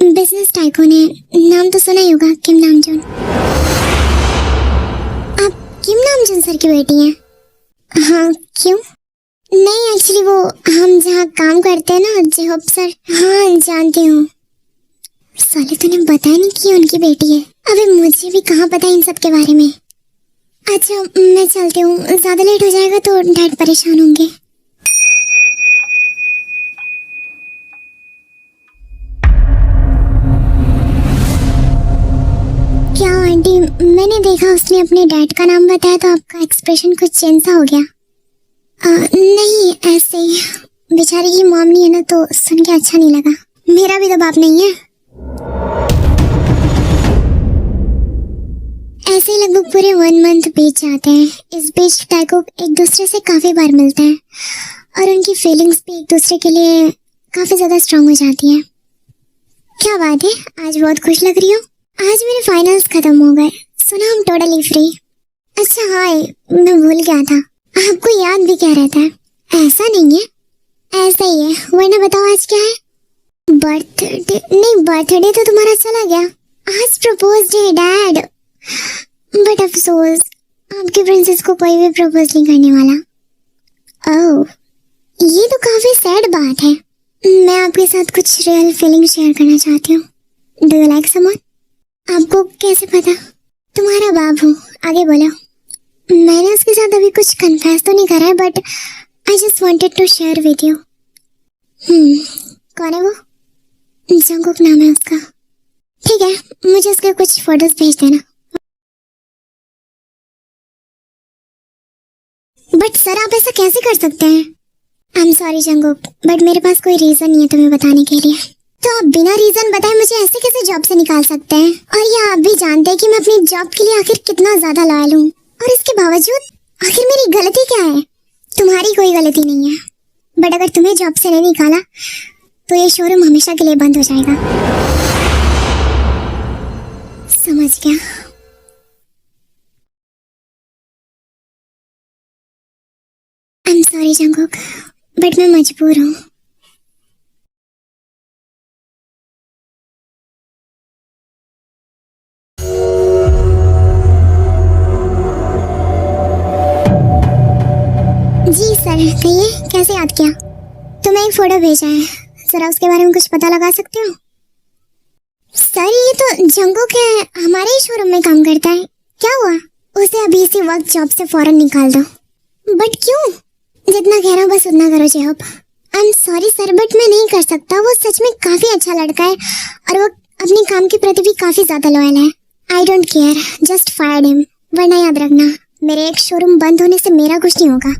बिजनेस टाइकून है। नाम तो सुना ही होगा, किम नामजून। आप किम नामजून सर की बेटी हैं? हाँ क्यों? नहीं एक्चुअली वो हम जहाँ काम करते हैं ना, जेहोब सर। हाँ जानती हूँ। साले तूने बताया नहीं कि ये उनकी बेटी है। अबे मुझे भी कहाँ पता इन सब के बारे में। अच्छा मैं चलती हूँ, ज्यादा लेट हो जाएगा तो डैड परेशान होंगे। क्या आंटी, मैंने देखा उसने अपने डैड का नाम बताया तो आपका एक्सप्रेशन कुछ चेंज सा हो गया। नहीं ऐसे ही, बेचारी की मॉम नहीं है ना तो सुन के अच्छा नहीं लगा। मेरा भी तो बाप नहीं है। ऐसे ही लगभग पूरे 1 मंथ बीत जाते हैं। इस बीच टाइको एक दूसरे से काफी बार मिलते हैं और उनकी फीलिंग्स भी एक दूसरे के लिए काफी ज्यादा स्ट्रांग हो जाती है। क्या बात है, आज बहुत खुश लग रही हो। आज मेरे फाइनल्स खत्म हो गए, सुना हम टोटली फ्री। अच्छा हाँ, मैं भूल गया था, आपको याद भी क्या रहता है। ऐसा नहीं है, ऐसा ही है। वरना बताओ आज क्या है? बर्थडे? नहीं बर्थडे तो तुम्हारा चला गया। आज प्रपोज डे डैड। बट अफसोस आपके प्रिंसेस को कोई भी प्रपोज नहीं करने वाला। ओह ये तो काफी सैड बात है। मैं आपके साथ कुछ रियल फीलिंग शेयर करना चाहती हूँ। Do you like someone? आपको कैसे पता? तुम्हारा बाप हूँ, आगे बोलो। मैंने उसके साथ अभी कुछ कन्फेस तो नहीं करा है but I just wanted to share with you. कौन है वो? जंगकुक नाम है उसका। ठीक है, मुझे उसके कुछ फोटोज भेज देना। बट सर आप ऐसा कैसे कर सकते हैं? आई एम सॉरी जंगकुक, बट मेरे पास कोई रीजन नहीं है तुम्हें बताने के लिए। तो आप बिना रीजन बताए मुझे ऐसे कैसे जॉब से निकाल सकते हैं? और ये आप भी जानते हैं कि मैं अपनी जॉब के लिए आखिर कितना ज्यादा लॉयल हूँ, और इसके बावजूद आखिर मेरी गलती क्या है? तुम्हारी कोई गलती नहीं है, बट अगर तुम्हें जॉब से नहीं निकाला तो ये शोरूम हमेशा के लिए बंद हो जाएगा। समझ गया। आई एम सॉरी जंगकुक, बट मैं मजबूर हूँ। जी सर कहिए, कैसे याद किया? तुम्हें एक फोटो भेजा है, जरा उसके बारे में कुछ पता लगा सकते हो? सर ये तो जंगकुक है, हमारे ही शोरूम में काम करता है। क्या हुआ? उसे अभी इसी वक्त जॉब से फौरन निकाल दो। बट क्यों? जितना कह रहा हूँ बस उतना करो जेहोब। I am sorry sir, but मैं नहीं कर सकता। वो सच में काफी अच्छा लड़का है और वो अपने काम के प्रति भी काफी ज्यादा लॉयल है। I don't care, just fire him. वरना याद रखना, मेरे एक शोरूम बंद होने से मेरा कुछ नहीं होगा।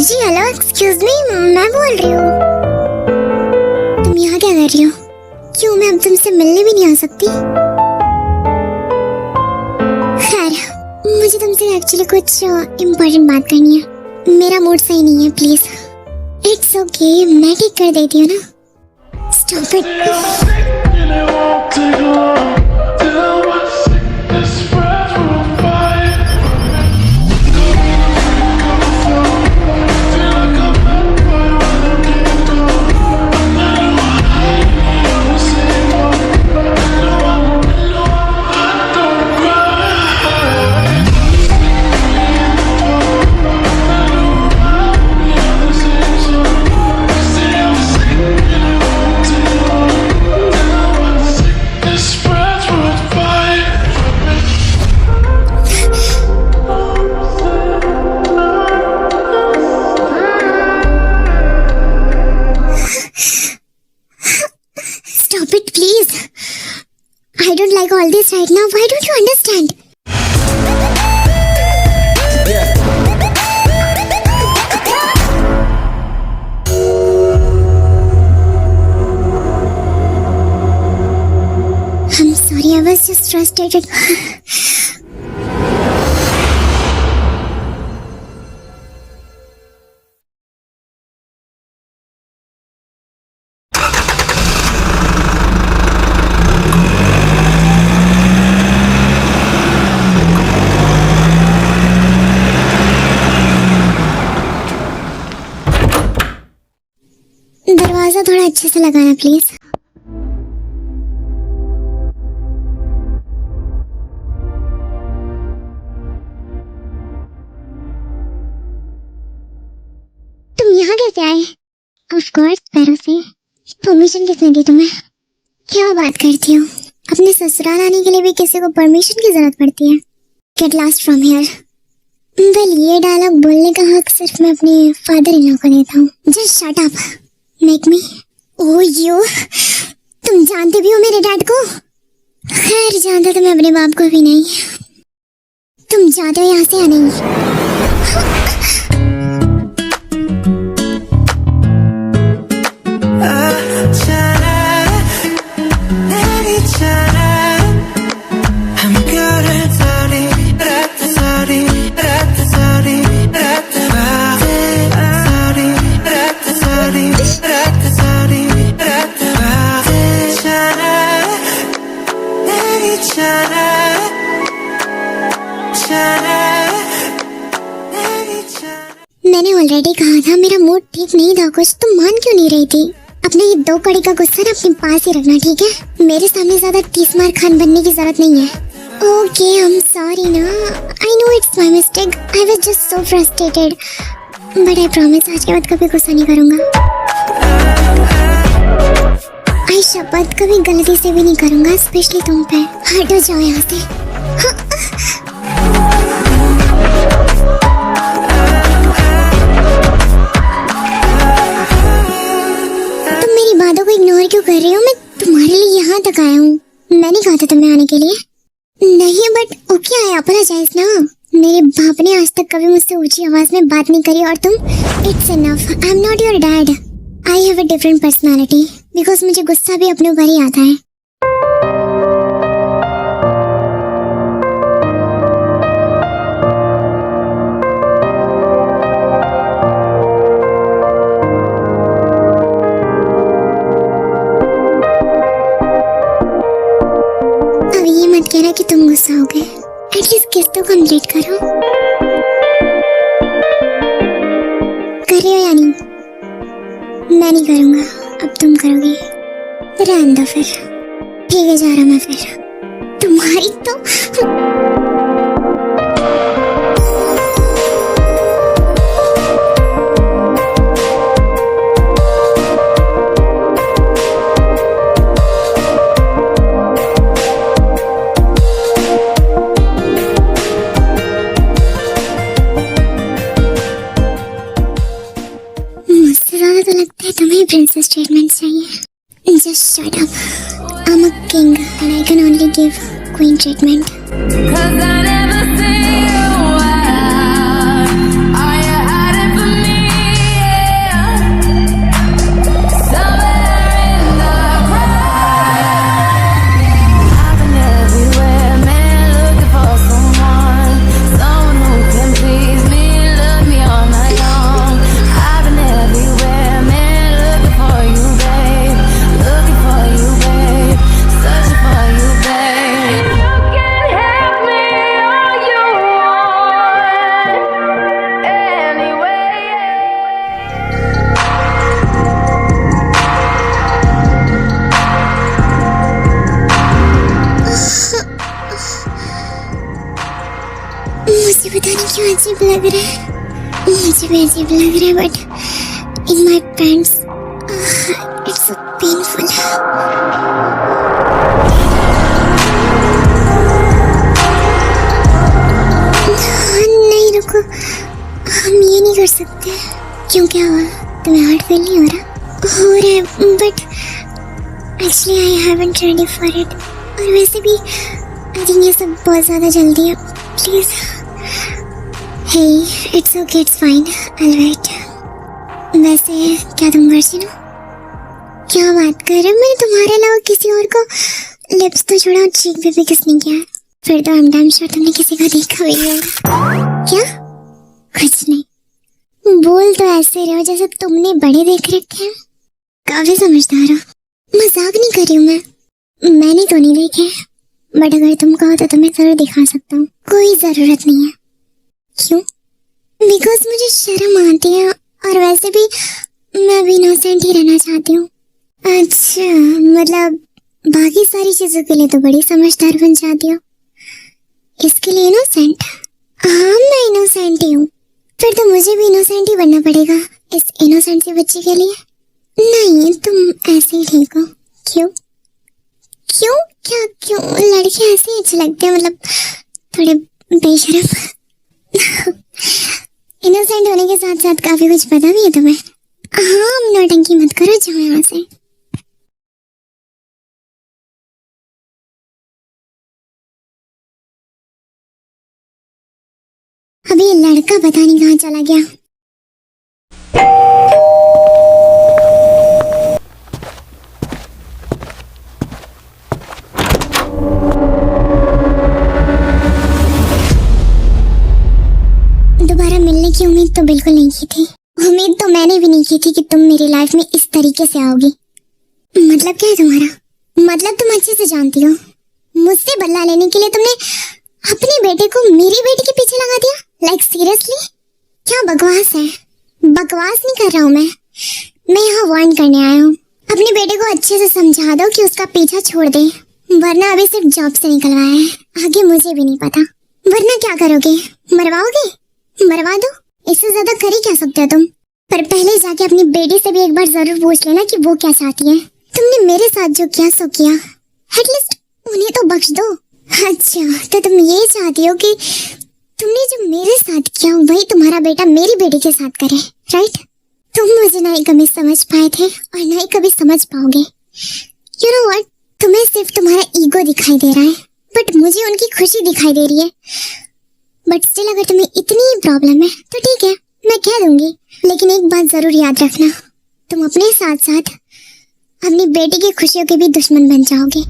जी हेलो, एक्सक्यूज मी, मैं बोल रही हूँ। तुम यहाँ क्या कर रही हो? क्यों, मैं अब तुमसे मिलने भी नहीं आ सकती? खैर, मुझे तुमसे एक्चुअली कुछ इम्पोर्टेंट बात करनी है। मेरा मूड सही नहीं है, प्लीज। इट्स ओके, मैं ठीक कर देती हूँ ना। Stop it. Spread feelings right now. Why don't you understand? I'm sorry, I was just frustrated. दरवाजा थोड़ा अच्छे से लगाना प्लीज। तुम यहाँ कैसे आए? ऑफ कोर्स पैरों से। परमिशन किसने दी तुम्हें? क्या बात करती हो? अपने ससुराल आने के लिए भी किसी को परमिशन की जरूरत पड़ती है? Get lost from here. Well, ये डायलॉग बोलने का हक सिर्फ मैं अपने फादर इन लॉ को देता हूँ। Just shut up, make me. Oh you, तुम जानते भी हो मेरे डैड को? खैर, जानता तो मैं अपने बाप को भी नहीं। तुम जाते हो यहाँ से या नहीं? मैंने ऑलरेडी कहा था मेरा मूड ठीक नहीं था कुछ। तुम मान क्यों नहीं रही थी? अपने ये 2 कड़ी का गुस्सा ना अपने पास ही रखना, ठीक है? मेरे सामने ज्यादा 30 मार खान बनने की जरूरत नहीं है। ओके, आई एम सॉरी ना। I know it's my mistake. I was just so frustrated. But I promise आज के बाद कभी गुस्सा नहीं करूंगा। आई शपथ कभी गलती से भी नहीं करूंगा, स्पेशली तुम पे। हटो जाओ यहाँ से। तुम मेरी बातों को इग्नोर क्यों कर रही हो? मैं तुम्हारे लिए यहाँ तक आया हूँ। मैंने कहा था तुम्हें आने के लिए। नहीं, बट ओके, आई अपोलोजाइज ना। मेरे बाप ने आज तक कभी मुझसे ऊंची आवाज में बात नहीं करी और तुम, it's enough. I am not your dad. I have a different personality because मुझे गुस्सा भी अपने ऊपर ही आता है। अब ये मत कहना कि तुम गुस्सा हो गए। एटलीस्ट किस तो कंप्लीट करो। कर रही हो या नहीं? मैं नहीं करूंगा, अब तुम करोगी। रहने दो फिर। ठीक है, जा रहा मैं फिर। तुम्हारी तो मुझसे ज्यादा तो लगता है तुम्हें प्रिंसेस ट्रीटमेंट चाहिए। Just shut up. I'm a king and I can only give queen treatment. 'Cause I never see you out. Are you hiding from me? Somewhere in the crowd. I've been everywhere, man, looking for someone who can please me, love me all night long. I've been everywhere, man, looking for you, babe. Looking for you, babe. Searching for you, babe. You can have me all you want. Anyway. मुझे पता नहीं क्यों अजीब लग रहा है। मुझे भी अजीब लग रहा है, but in my pants it's so painful. नहीं रुको, हम ये नहीं कर सकते। क्यों, क्या हुआ? तुम्हें हार्ट फील नहीं हो रहा? हो रहा है, but actually I haven't ready for it. और वैसे भी आई थिंक ये सब बहुत ज़्यादा जल्दी है, please. Hey, it's okay, it's fine, I will wait. वैसे क्या तुम वर्जिन हो? क्या बात कर रहे हो? मैंने तुम्हारे अलावा किसी और को लिप्स तो छोड़ा, चीक पे भी किस नहीं किया। फिर तो हम टाइम श्योर तुमने किसी को देखा भी नहीं होगा। क्या? कुछ नहीं। बोल तो ऐसे रहे हो जैसे तुमने बड़े देख रखे हैं। काफी समझदार हो। मजाक नहीं कर रही हूँ मैंने तो नहीं देखे, बट अगर तुम कहो तो तुम्हें जरूर दिखा सकता हूँ। कोई जरूरत नहीं है। क्यों? बिकॉज मुझे शर्म आती है, और वैसे भी मैं भी इनोसेंट ही रहना चाहती हूँ। अच्छा, मतलब बाकी सारी चीजों के लिए तो बड़ी समझदार बन जाती हो, इसके लिए इनोसेंट? हाँ, मैं इनोसेंट ही हूँ। फिर तो मुझे भी इनोसेंट ही बनना पड़ेगा इस इनोसेंट सी बच्ची के लिए। नहीं, तुम ऐसे ही ठीक हो। क्यों? क्यों? क्या क्यों? लड़के ऐसे ही अच्छे लगते हैं, मतलब थोड़े बेशरम। इनोसेंट होने के साथ साथ काफी कुछ पता भी है तुम्हें। हाँ, नौटंकी मत करो, जाओ यहाँ से। अभी ये लड़का पता नहीं कहाँ चला गया। दोबारा मिलने की उम्मीद तो बिल्कुल नहीं की थी। उम्मीद तो मैंने भी नहीं की थी कि तुम मेरी लाइफ में इस तरीके से आओगी। मतलब क्या है तुम्हारा? मतलब तुम अच्छे से जानती हो, मुझसे बदला लेने के लिए तुमने अपने बेटे को मेरी बेटी के पीछे लगा दिया। Like seriously? क्या बकवास है? बकवास नहीं कर रहा हूँ मैं यहाँ वार्न करने आया हूँ। अपने बेटे को अच्छे से समझा दो कि उसका पीछा छोड़ दे, वरना अभी सिर्फ जॉब से निकलवाया है, आगे मुझे भी नहीं पता। वरना क्या करोगे? मरवाओगे? मरवा दो, इससे ज्यादा कर ही क्या सकते हो तुम। पर पहले जाके अपनी बेटी से भी एक बार जरूर पूछ लेना कि वो क्या चाहती है। तुमने मेरे साथ जो किया सो किया, एटलीस्ट उन्हें तो बख्श दो। अच्छा, तो तुम ये चाहती हो कि तुमने जो मेरे साथ किया वही तुम्हारा बेटा मेरी बेटी के साथ करे, राइट? तुम मुझे ना ही कभी समझ पाए थे और ना ही कभी समझ पाओगे। यू नो व्हाट, तुम्हें सिर्फ तुम्हारा ईगो दिखाई दे रहा है, बट मुझे उनकी खुशी दिखाई दे रही है। बट स्टिल अगर तुम्हें इतनी प्रॉब्लम है तो ठीक है, मैं कह दूंगी, लेकिन एक बात जरूर याद रखना, तुम अपने साथ साथ अपनी बेटी की खुशियों के भी दुश्मन बन जाओगे।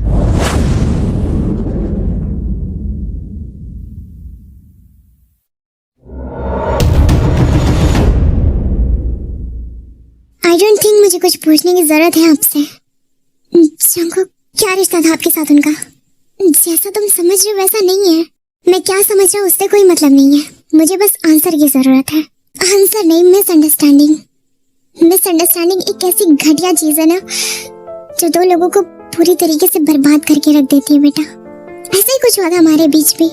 आई डोंट थिंक मुझे कुछ पूछने की जरूरत है आपसे। जंको, क्या रिश्ता था आपके साथ उनका? जैसा तुम समझ रहे हो वैसा नहीं है। मैं क्या समझ रहा हूँ उससे कोई मतलब नहीं है, मुझे बस आंसर की जरूरत है। आंसर नहीं, मिसअंडरस्टैंडिंग। मिसअंडरस्टैंडिंग एक ऐसी घटिया चीज है ना, जो दो लोगों को पूरी तरीके से बर्बाद करके रख देती है। बेटा, ऐसा ही कुछ हुआ था हमारे बीच भी।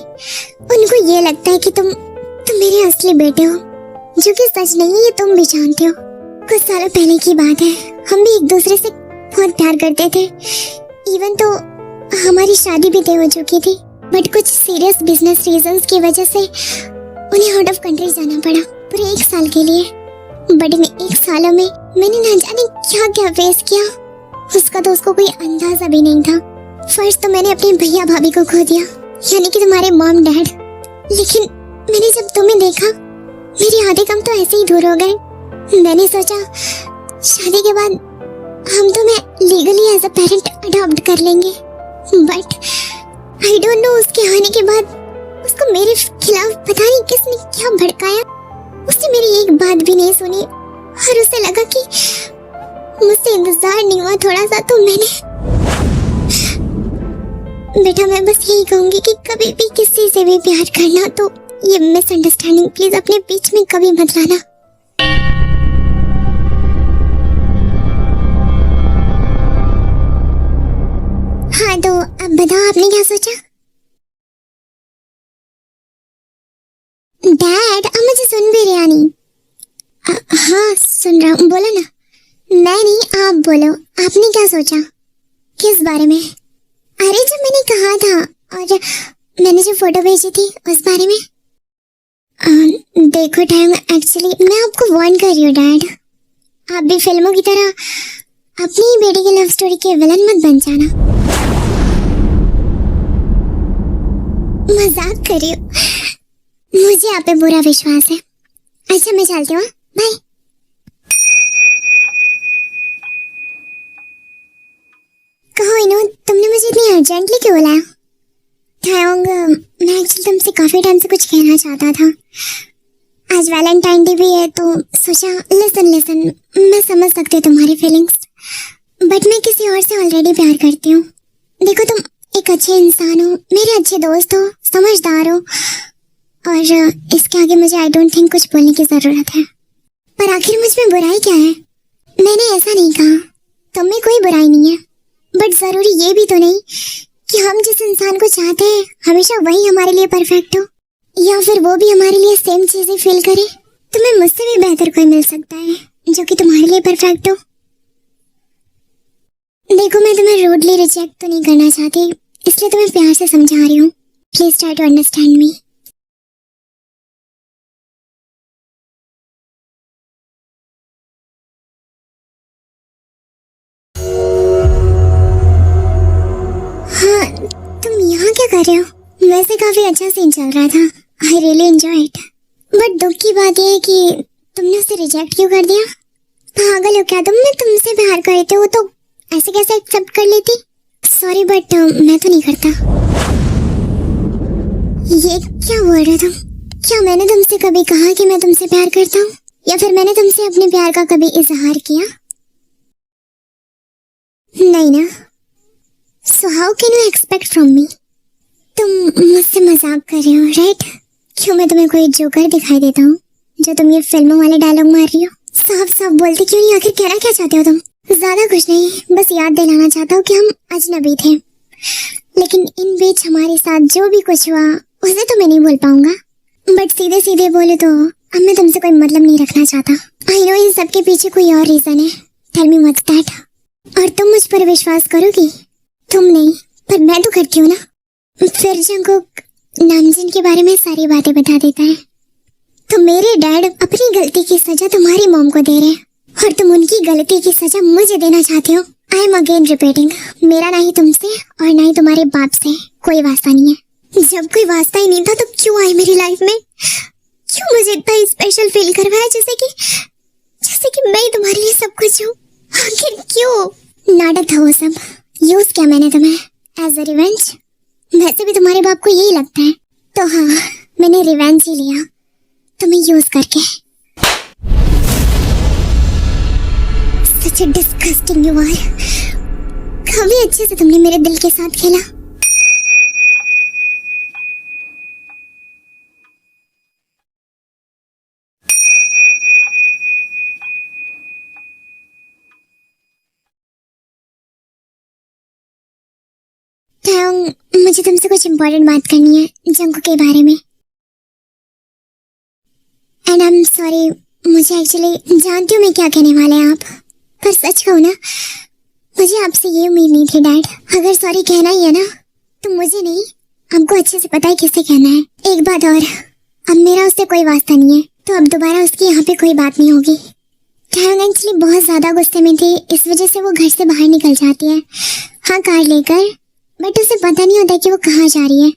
उनको ये लगता है कि तुम मेरे असली बेटे हो, जो कि सच नहीं है, ये तुम भी जानते हो। कुछ सालों पहले की बात है, हम भी एक दूसरे से बहुत प्यार करते थे। इवन तो हमारी शादी भी तय हो चुकी थी, बट कुछ सीरियस बिजनेस रीजंस की वजह से उन्हें आउट ऑफ कंट्री जाना पड़ा पूरे 1 साल के लिए। बट इन 1 सालों में मैंने ना जाने क्या क्या फेस किया, उसका तो उसको कोई अंदाजा भी नहीं था। फर्स्ट तो मैंने अपने भैया भाभी को खो दिया, यानी कि तुम्हारे मॉम डैड। लेकिन मैंने जब तुम्हें देखा, मेरे आधे काम तो ऐसे ही दूर हो गए। मैंने सोचा शादी के बाद हम तुम्हें legally as a parent adopt कर लेंगे, बट आई डोंट नो उसके आने के बाद उसको मेरे खिलाफ पता नहीं किसने क्या भड़काया। उसने मेरी एक बात भी नहीं सुनी और उसे लगा कि मुझसे इंतजार नहीं हुआ थोड़ा सा, तो मैंने। बेटा, मैं बस यही कहूंगी कि कभी भी किसी से भी प्यार करना तो ये मिसअंडरस्टैंडिंग प्लीज अपने बीच में कभी मत लाना। हाँ, तो अब बताओ आपने क्या सोचा? डैड, अब मुझे सुन भी रहा नहीं? हाँ सुन रहा हूँ, बोलो ना। मैं नहीं, आप बोलो, आपने क्या सोचा? किस बारे में? अरे जब मैंने कहा था और मैंने जो फोटो भेजी थी उस बारे में। देखो टाइम, एक्चुअली मैं आपको वार्न कर रही हूँ डैड, आप भी फिल्मों की तरह अपनी बेटी की लव स्टोरी के विलन मत बन जाना। मजाक कर रही हूँ, मुझे आप पे बुरा विश्वास है। अच्छा मैं चलती हूँ, बाय। कहो इनो, तुमने मुझे इतनी अर्जेंटली क्यों बुलाया? थायोंग, मैं एक्चुअली तुमसे काफी टाइम से कुछ कहना चाहता था। आज वैलेंटाइन डे भी है तो सोचा लिसन, मैं समझ सकती हूँ तुम्हारी फीलिंग्स, बट मैं किसी और से ऑलरेडी प्यार करती हूँ। देखो तुम एक अच्छे इंसान हो, मेरे अच्छे दोस्त हो, समझदार हो, और इसके आगे मुझे आई डोंट थिंक कुछ बोलने की जरूरत है। पर आखिर मुझ में बुराई क्या है? मैंने ऐसा नहीं कहा, तुम में कोई बुराई नहीं है, बट जरूरी ये भी तो नहीं कि हम जिस इंसान को चाहते हैं हमेशा वही हमारे लिए परफेक्ट हो, या फिर वो भी हमारे लिए सेम चीजें फील करे। तुम्हें मुझसे भी बेहतर कोई मिल सकता है जो कि तुम्हारे लिए परफेक्ट हो। देखो मैं तुम्हें रूडली रिजेक्ट तो नहीं करना चाहती, इसलिए तुम्हें प्यार से समझा रही हूँ। Please try to understand me. हाँ, तुम यहाँ क्या कर रहे हो? वैसे काफी अच्छा सीन चल रहा था, I really enjoy it, but दुख की बात यह है कि तुमने उसे रिजेक्ट क्यों कर दिया? पागल हो क्या तुम? मैं तुमसे प्यार करते हो तो ऐसे कैसे एक्सेप्ट कर लेती? सॉरी बट मैं तो नहीं करता। ये क्या बोल रहे तुम? क्या मैंने तुमसे कभी कहा कि मैं तुमसे प्यार करता हूँ, या फिर मैंने तुमसे अपने प्यार का कभी इजहार किया? नहीं ना। So how can you expect from me? तुम मुझसे मजाक कर रहे हो राइट? क्यों मैं तुम्हें कोई जोकर दिखाई देता हूँ जो तुम ये फिल्मों वाले डायलॉग मार रही हो? साफ साफ बोलते क्यों नहीं? आखिर कहना क्या चाहते हो तुम? ज्यादा कुछ नहीं, बस याद दिलाना चाहता हूँ कि हम अजनबी थे, लेकिन इन बीच हमारे साथ जो भी कुछ हुआ उसे तो मैं नहीं भूल पाऊंगा। बट सीधे सीधे बोले तो अब मैं तुमसे कोई मतलब नहीं रखना चाहता। आई नो इन सब के पीछे कोई और रीजन है। Tell me what's that? और तुम मुझ पर विश्वास करोगी? तुम नहीं पर मैं तो करती हूँ ना। फिर जंगकुक नामजिन के बारे में सारी बातें बता देता है। तो मेरे डैड अपनी गलती की सजा तुम्हारी मॉम को दे रहे हैं, और तुम उनकी गलती की सजा मुझे देना चाहते हो। आई एम अगेन रिपीटिंग, मेरा ना ही तुमसे और ना ही तुम्हारे बाप से कोई वास्ता नहीं है। जब कोई वास्ता ही नहीं था तो क्यों आई मेरी लाइफ में? क्यों मुझे इतना स्पेशल फील करवाया जैसे कि मैं ही तुम्हारे लिए सब कुछ हूँ? आखिर क्यों? नाटक था वो सब, यूज किया मैंने तुम्हें एज अ रिवेंज। वैसे भी तुम्हारे बाप को यही लगता है, तो हाँ मैंने रिवेंज ही लिया तुम्हें यूज करके। Such a disgusting you are। काफी अच्छे से तुमने मेरे दिल के साथ खेला। तायोंग, मुझे तुमसे कुछ इम्पोर्टेंट बात करनी है जंगकुक के बारे में। एंड आई एम सॉरी, मुझे एक्चुअली जानती हूँ मैं क्या कहने वाले हैं आप, पर सच कहूँ ना मुझे आपसे ये उम्मीद नहीं थी डैड। अगर सॉरी कहना ही है ना तो मुझे नहीं, आपको अच्छे से पता है किसे कहना है। एक बात और, अब मेरा उससे कोई वास्ता नहीं है, तो अब दोबारा उसकी यहाँ पे कोई बात नहीं होगी। तायोंग एक्चुअली बहुत ज्यादा गुस्से में थी, इस वजह से वो घर से बाहर निकल जाती है, हाँ कार लेकर, बट उसे पता नहीं होता कि वो कहाँ जा रही है।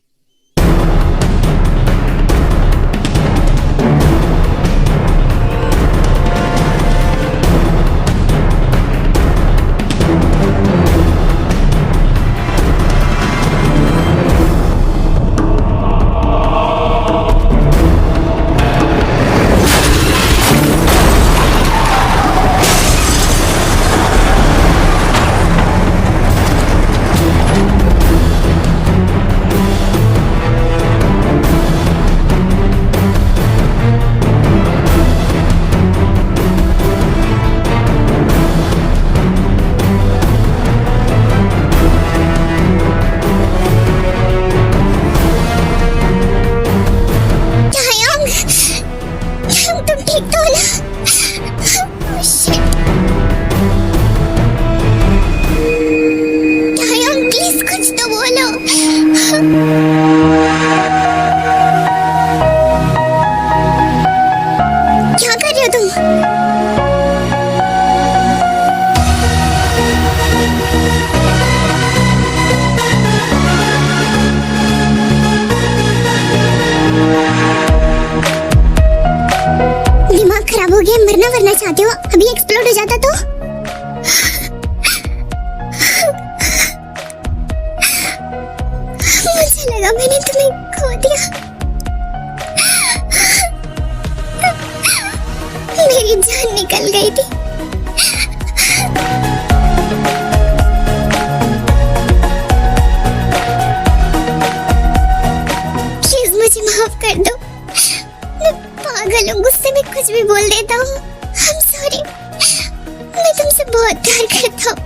बहुत प्यार करता हूँ,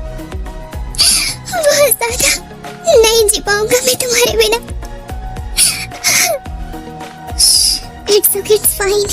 बहुत ज्यादा। नहीं जी पाऊंगा मैं तुम्हारे बिना। It's okay, it's fine.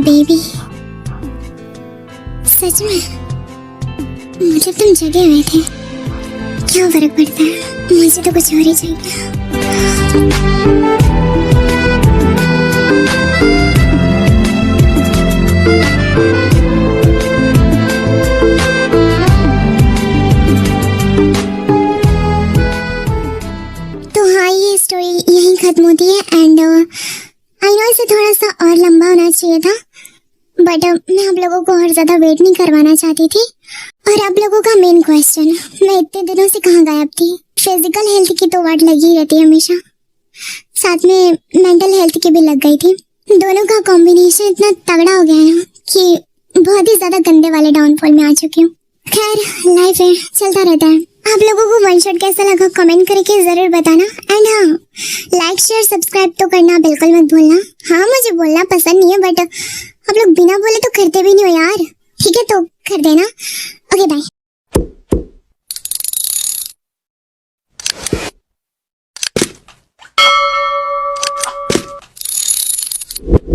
Baby, सच में मतलब तुम जगे हुए थे, क्या फर्क पड़ता है, मुझे तो कुछ और ही चाहिए। तो हाँ, ये स्टोरी यहीं खत्म होती है एंड आई नो इसे थोड़ा सा और लंबा होना चाहिए था, बट मैं आप लोगों को और ज्यादा वेट नहीं करवाना चाहती थी। और आप लोगों का मेन क्वेश्चन, मैं इतने दिनों से कहाँ गायब थी? फिजिकल हेल्थ की तो वाट लगी रहती है हमेशा, साथ में मेंटल हेल्थ की भी लग गई थी। दोनों का कॉम्बिनेशन इतना तगड़ा हो गया है ना कि बहुत ही ज्यादा गंदे वाले डाउनफॉल में आ चुकी हूँ। खैर, लाइफ है, चलता रहता है। आप लोगों को वन शॉट कैसा लगा कमेंट करके जरूर बताना। एंड हाँ, लाइक शेयर सब्सक्राइब तो करना बिल्कुल मत भूलना। हाँ, मुझे बोलना पसंद नहीं है, बट आप लोग बिना बोले तो करते भी नहीं हो यार। ठीक है, तो कर देना। Okay, bye.